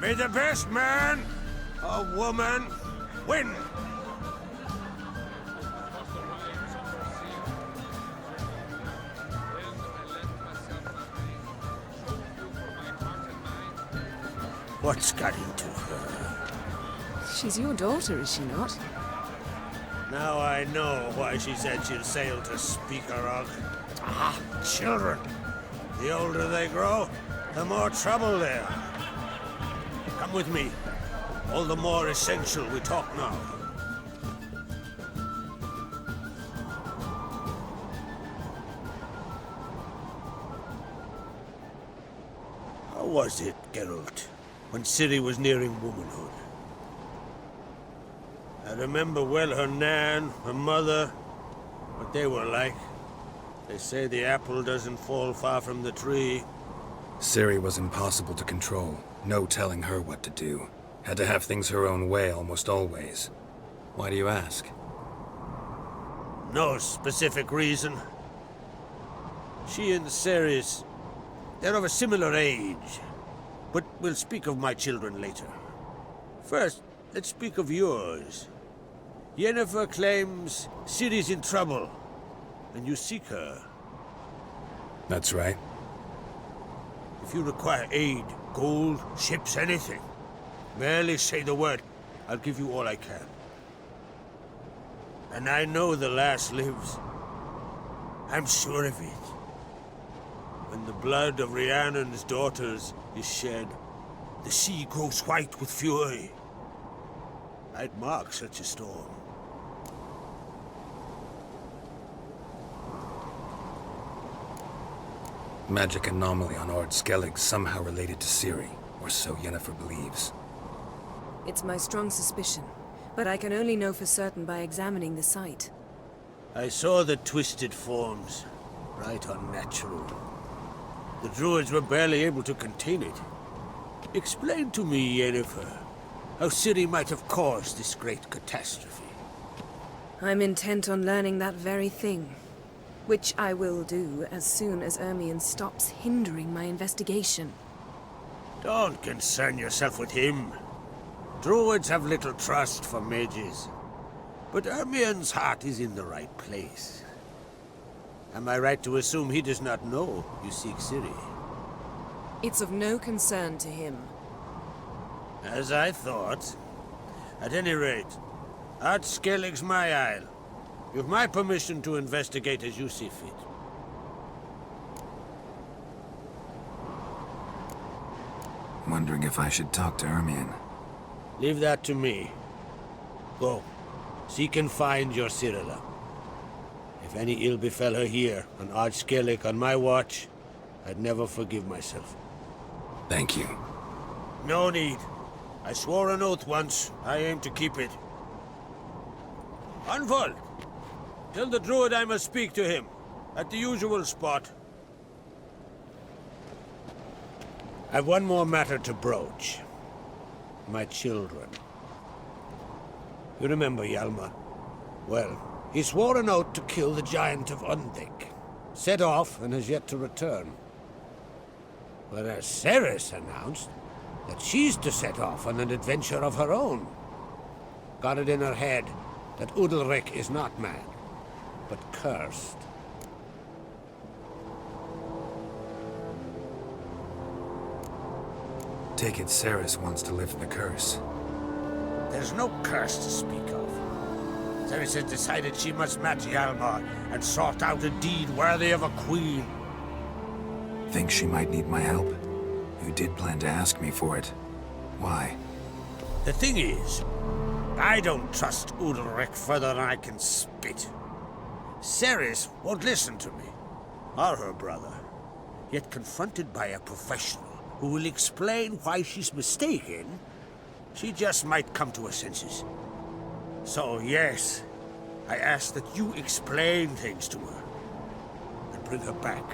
May the best man or woman win! What's got into her? She's your daughter, is she not? Now I know why she said she'll sail to Speakerog. Ah, children. The older they grow, the more trouble they are. Come with me. All the more essential we talk now. How was it, Geralt, when Ciri was nearing womanhood? I remember well her nan, her mother, what they were like. They say the apple doesn't fall far from the tree. Ciri was impossible to control. No telling her what to do. Had to have things her own way almost always. Why do you ask? No specific reason. She and Ceres, they're of a similar age. But we'll speak of my children later. First, let's speak of yours. Yennefer claims Ciri's in trouble, and you seek her. That's right. If you require aid, gold, ships, anything, merely say the word. I'll give you all I can. And I know the lass lives. I'm sure of it. When the blood of Rhiannon's daughters is shed, the sea grows white with fury. I'd mark such a storm. Magic anomaly on Ord Skellige somehow related to Ciri, or so Yennefer believes. It's my strong suspicion, but I can only know for certain by examining the site. I saw the twisted forms, right unnatural. The druids were barely able to contain it. Explain to me, Yennefer, how Ciri might have caused this great catastrophe. I'm intent on learning that very thing, which I will do as soon as Ermion stops hindering my investigation. Don't concern yourself with him. Druids have little trust for mages. But Ermion's heart is in the right place. Am I right to assume he does not know you seek Ciri? It's of no concern to him. As I thought. At any rate, Ord Skellige's my isle. You've my permission to investigate as you see fit. Wondering if I should talk to Ermion. Leave that to me. Go. Seek and find your Cirilla. If any ill befell her here, on Ord Skellige on my watch, I'd never forgive myself. Thank you. No need. I swore an oath once. I aim to keep it. Unfold! Tell the druid I must speak to him, at the usual spot. I've one more matter to broach. My children. You remember Hjalmar? Well, he swore an oath to kill the giant of Undvik. Set off and has yet to return. Whereas Ceres announced that she's to set off on an adventure of her own. Got it in her head that Udalric is not mad, but cursed. Take it Ceres wants to lift the curse. There's no curse to speak of. Ceres has decided she must match Hjalmar and sought out a deed worthy of a queen. Think she might need my help? You did plan to ask me for it. Why? The thing is, I don't trust Udalric further than I can spit. Ceres won't listen to me, or her brother. Yet confronted by a professional who will explain why she's mistaken, She just might come to her senses. So, yes, I ask that you explain things to her and bring her back.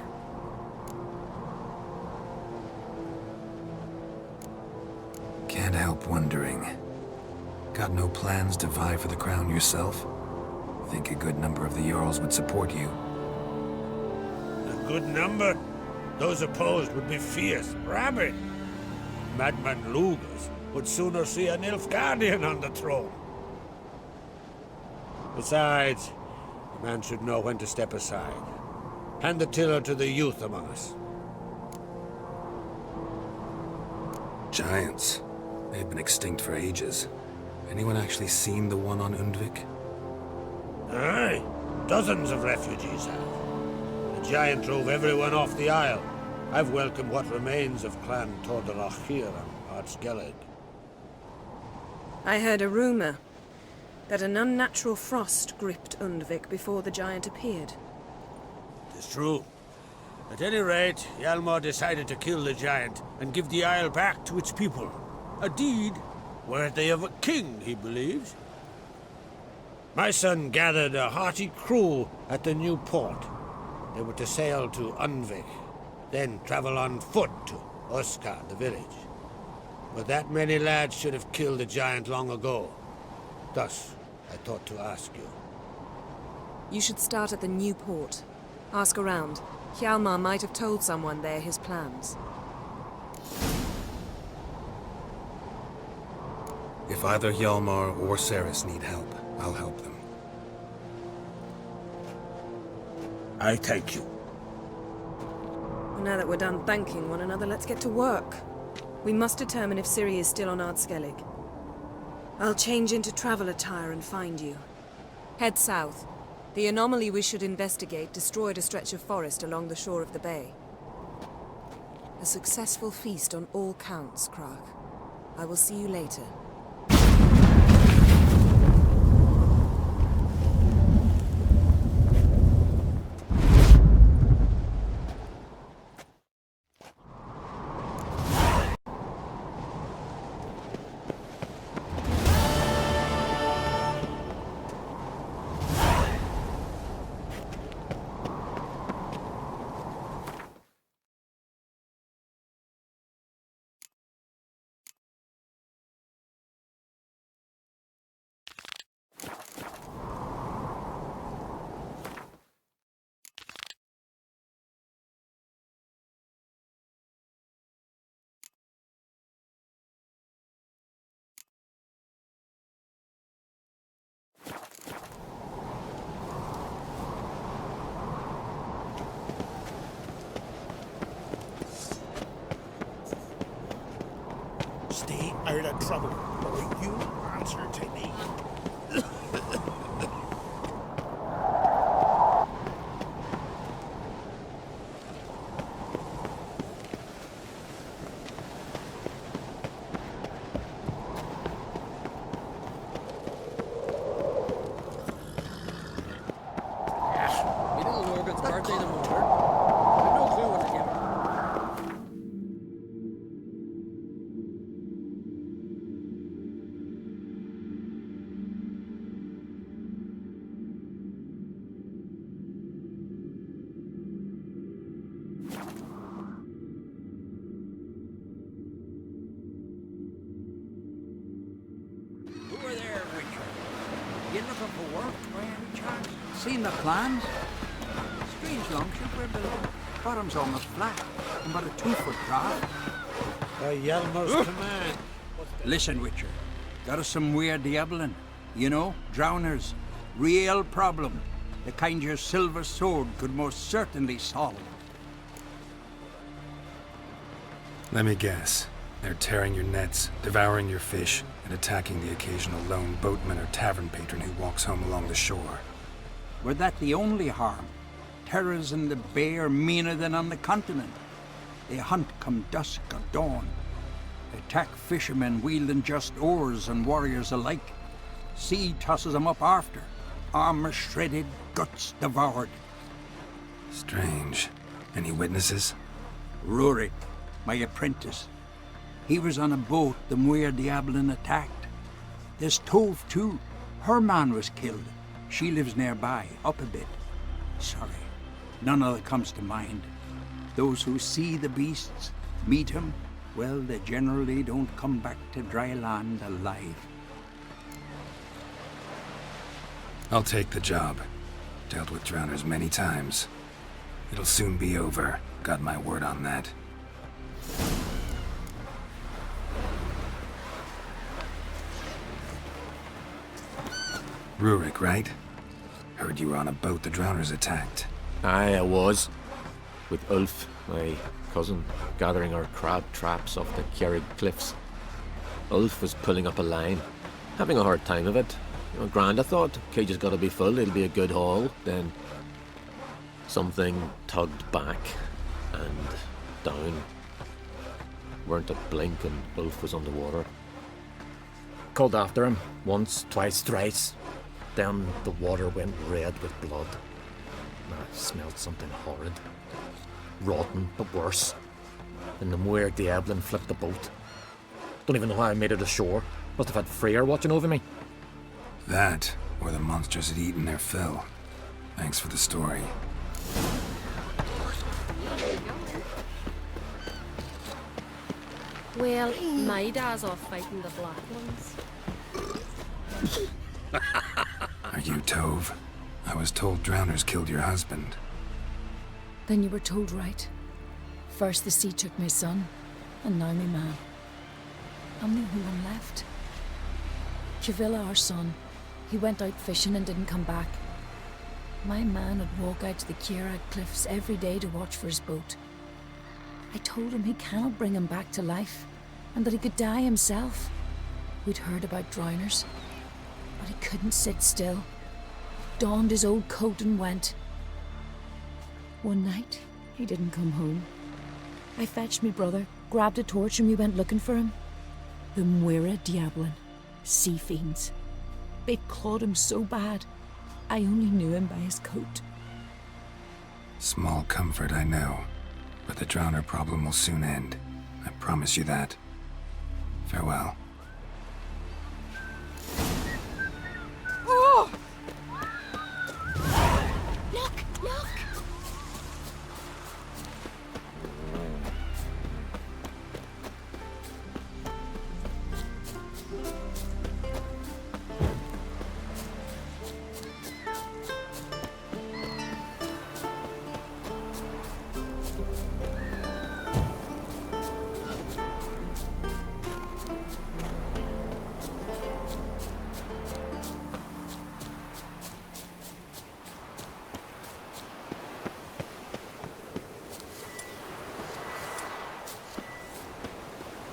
Can't help wondering. Got no plans to vie for the crown yourself? Think a good number of the Jarls would support you. A good number? Those opposed would be fierce, rabid. Madman Lugas would sooner see an Nilfgaardian on the throne. Besides, a man should know when to step aside. Hand the tiller to the youth among us. Giants. They've been extinct for ages. Anyone actually seen the one on Undvik? Aye. Dozens of refugees have. The giant drove everyone off the isle. I've welcomed what remains of Clan Tordarach here on Skelige. I heard a rumor that an unnatural frost gripped Undvik before the giant appeared. It's true. At any rate, Hjalmar decided to kill the giant and give the isle back to its people. A deed worthy of a king, he believes. My son gathered a hearty crew at the new port. They were to sail to Undvik, then travel on foot to Oskar, the village. But that many lads should have killed the giant long ago. Thus, I thought to ask you. You should start at the new port. Ask around. Hjalmar might have told someone there his plans. If either Hjalmar or Ceres need help, I'll help them. I thank you. Well, now that we're done thanking one another, let's get to work. We must determine if Ciri is still on Skelige. I'll change into travel attire and find you. Head south. The anomaly we should investigate destroyed a stretch of forest along the shore of the bay. A successful feast on all counts, Král. I will see you later. Stay out of trouble, or you answer to me. Seen the plans? Strange longship we're below. Bottom's almost flat, and but a 2-foot drop. By Hjalmar's command. Listen, Witcher. Got us some weird Yablen. You know, drowners. Real problem. The kind your silver sword could most certainly solve. Let me guess. They're tearing your nets, devouring your fish, and attacking the occasional lone boatman or tavern patron who walks home along the shore. Were that the only harm? Terrors in the bay are meaner than on the continent. They hunt come dusk or dawn. Attack fishermen wielding just oars and warriors alike. Sea tosses them up after. Armor shredded, guts devoured. Strange. Any witnesses? Rurik, my apprentice. He was on a boat the Muire Yablen attacked. There's Tove too. Her man was killed. She lives nearby, up a bit. Sorry, none of it comes to mind. Those who see the beasts, meet him, well, they generally don't come back to dry land alive. I'll take the job. Dealt with drowners many times. It'll soon be over. Got my word on that. Rurik, right? Heard you were on a boat the drowners attacked. Aye, I was. With Ulf, my cousin, gathering our crab traps off the Kaer cliffs. Ulf was pulling up a line, having a hard time of it. Grand, I thought. Cage has got to be full, it'll be a good haul. Then something tugged back and down. Weren't a blink and Ulf was underwater. Called after him, once, twice, thrice. Then the water went red with blood. I smelled something horrid. Rotten, but worse. Then the Muire Yablen flipped the boat. Don't even know how I made it ashore. Must have had Freyr watching over me. That, or the monsters had eaten their fill. Thanks for the story. Well, my dad's off fighting the black ones. Are you Tove? I was told drowners killed your husband. Then you were told right. First the sea took my son, and now my man. I'm the only one left. Kavilla, our son, he went out fishing and didn't come back. My man would walk out to the Kaer cliffs every day to watch for his boat. I told him he cannot bring him back to life, and that he could die himself. We'd heard about drowners, but he couldn't sit still. Donned his old coat and went. One night, he didn't come home. I fetched me brother, grabbed a torch, and we went looking for him. The Muire Yablen, sea fiends. They'd clawed him so bad, I only knew him by his coat. Small comfort, I know. But the drowner problem will soon end. I promise you that. Farewell. Oh! Look! Look!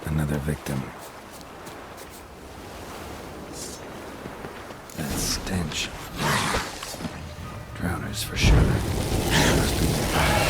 Another victim. That stench. Drowners for sure. Must be nearby.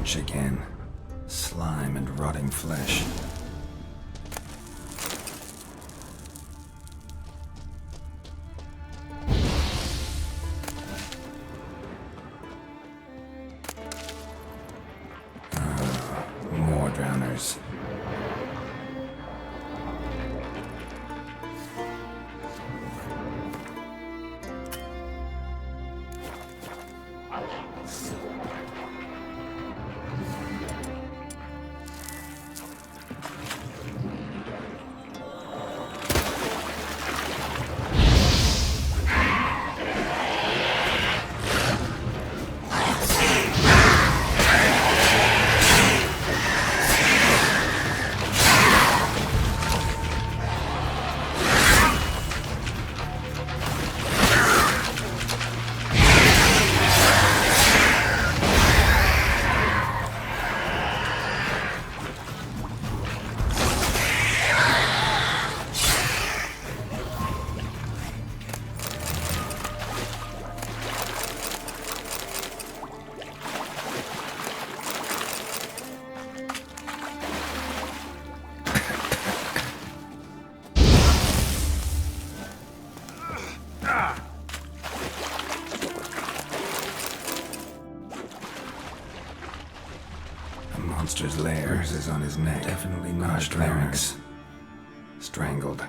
stench again. Slime and rotting flesh. More drowners. Monster's lair. Bruises on his neck. Definitely not larynx. Strangled.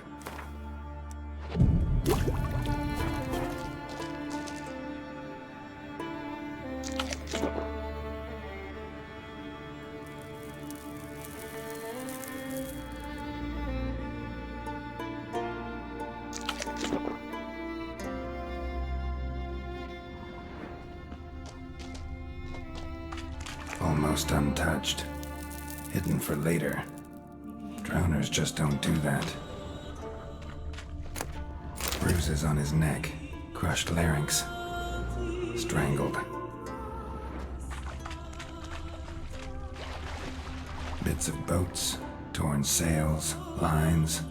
Almost untouched. Hidden for later. Drowners just don't do that. Bruises on his neck. Crushed larynx. Strangled. Bits of boats. Torn sails. Lines.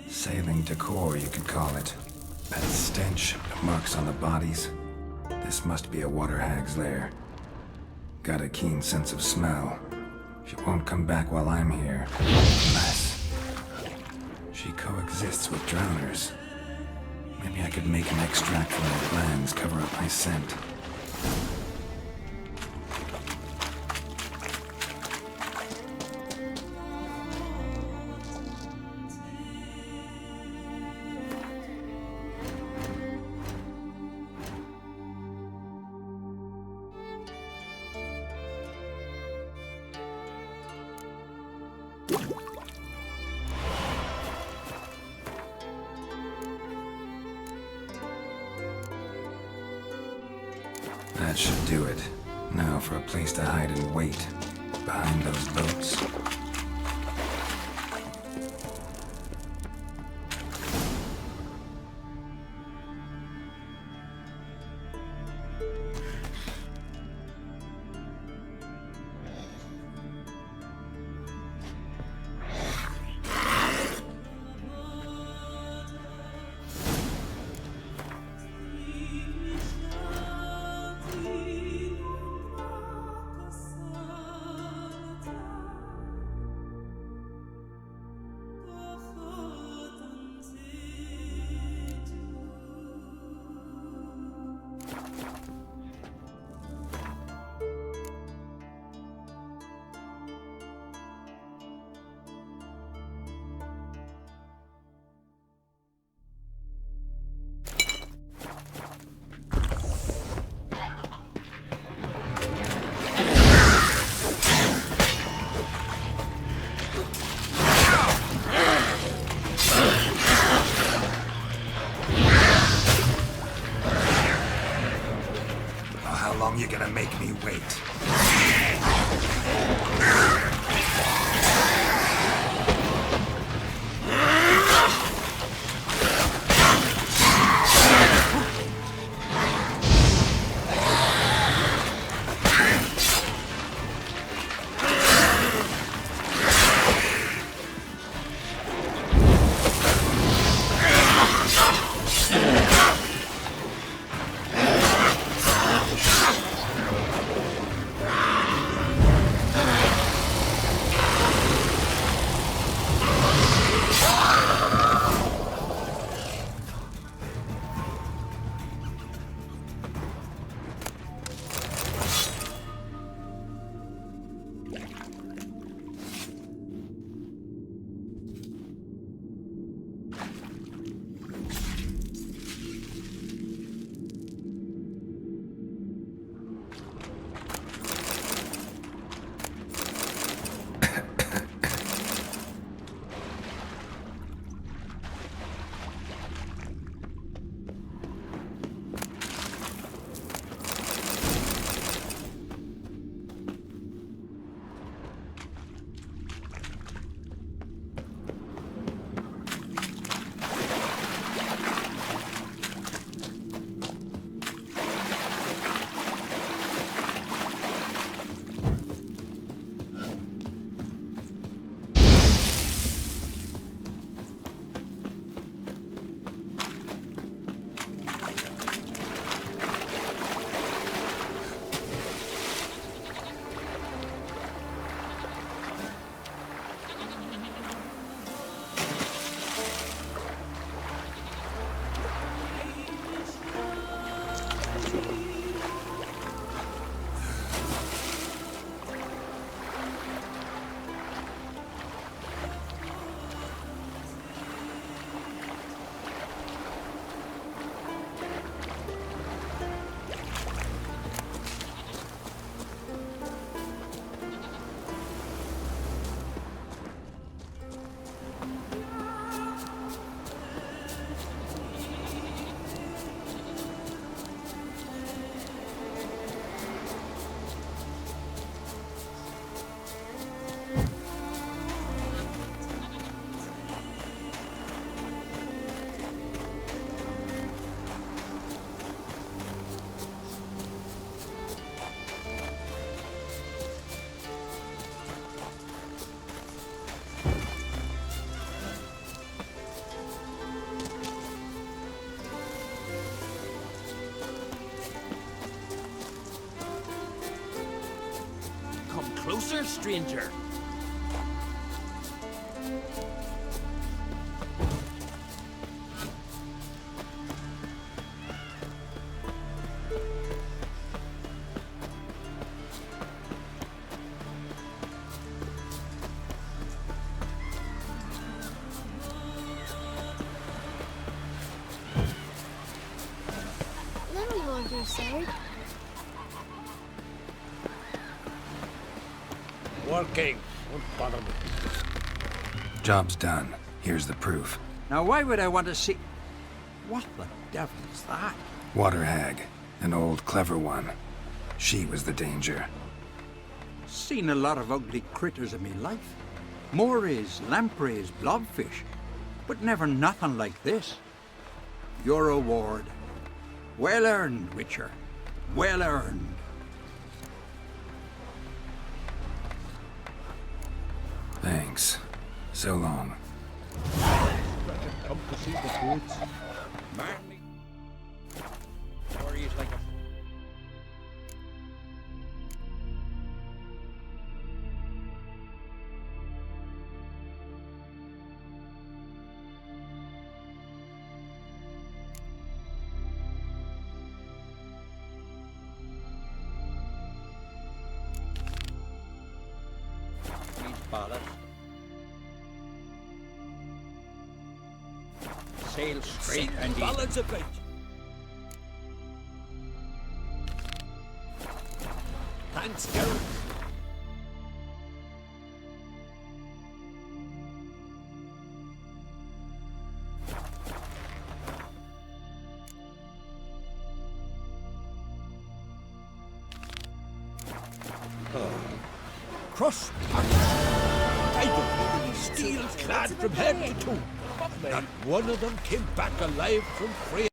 Sailing decor, you could call it. That stench. Marks on the bodies. This must be a water hag's lair. Got a keen sense of smell. She won't come back while I'm here. Unless she coexists with drowners. Maybe I could make an extract from her glands cover up my scent. That should do it. Now for a place to hide and wait. Behind those boats. closer, stranger. Let me hold your sword. Working. Don't bother me. Job's done. Here's the proof. Now why would I want to see... What the devil's that? Water hag. An old, clever one. She was the danger. Seen a lot of ugly critters in me life. Morays, lampreys, blobfish. But never nothing like this. Your reward. Well earned, Witcher. Well earned. Thanks. So long. Come to see the goods. Marley. Warriors like a... Sail straight and easy. Balance a bit. Thanks, Geralt. Cross. Steel clad from head to toe. Not one of them came back alive from free.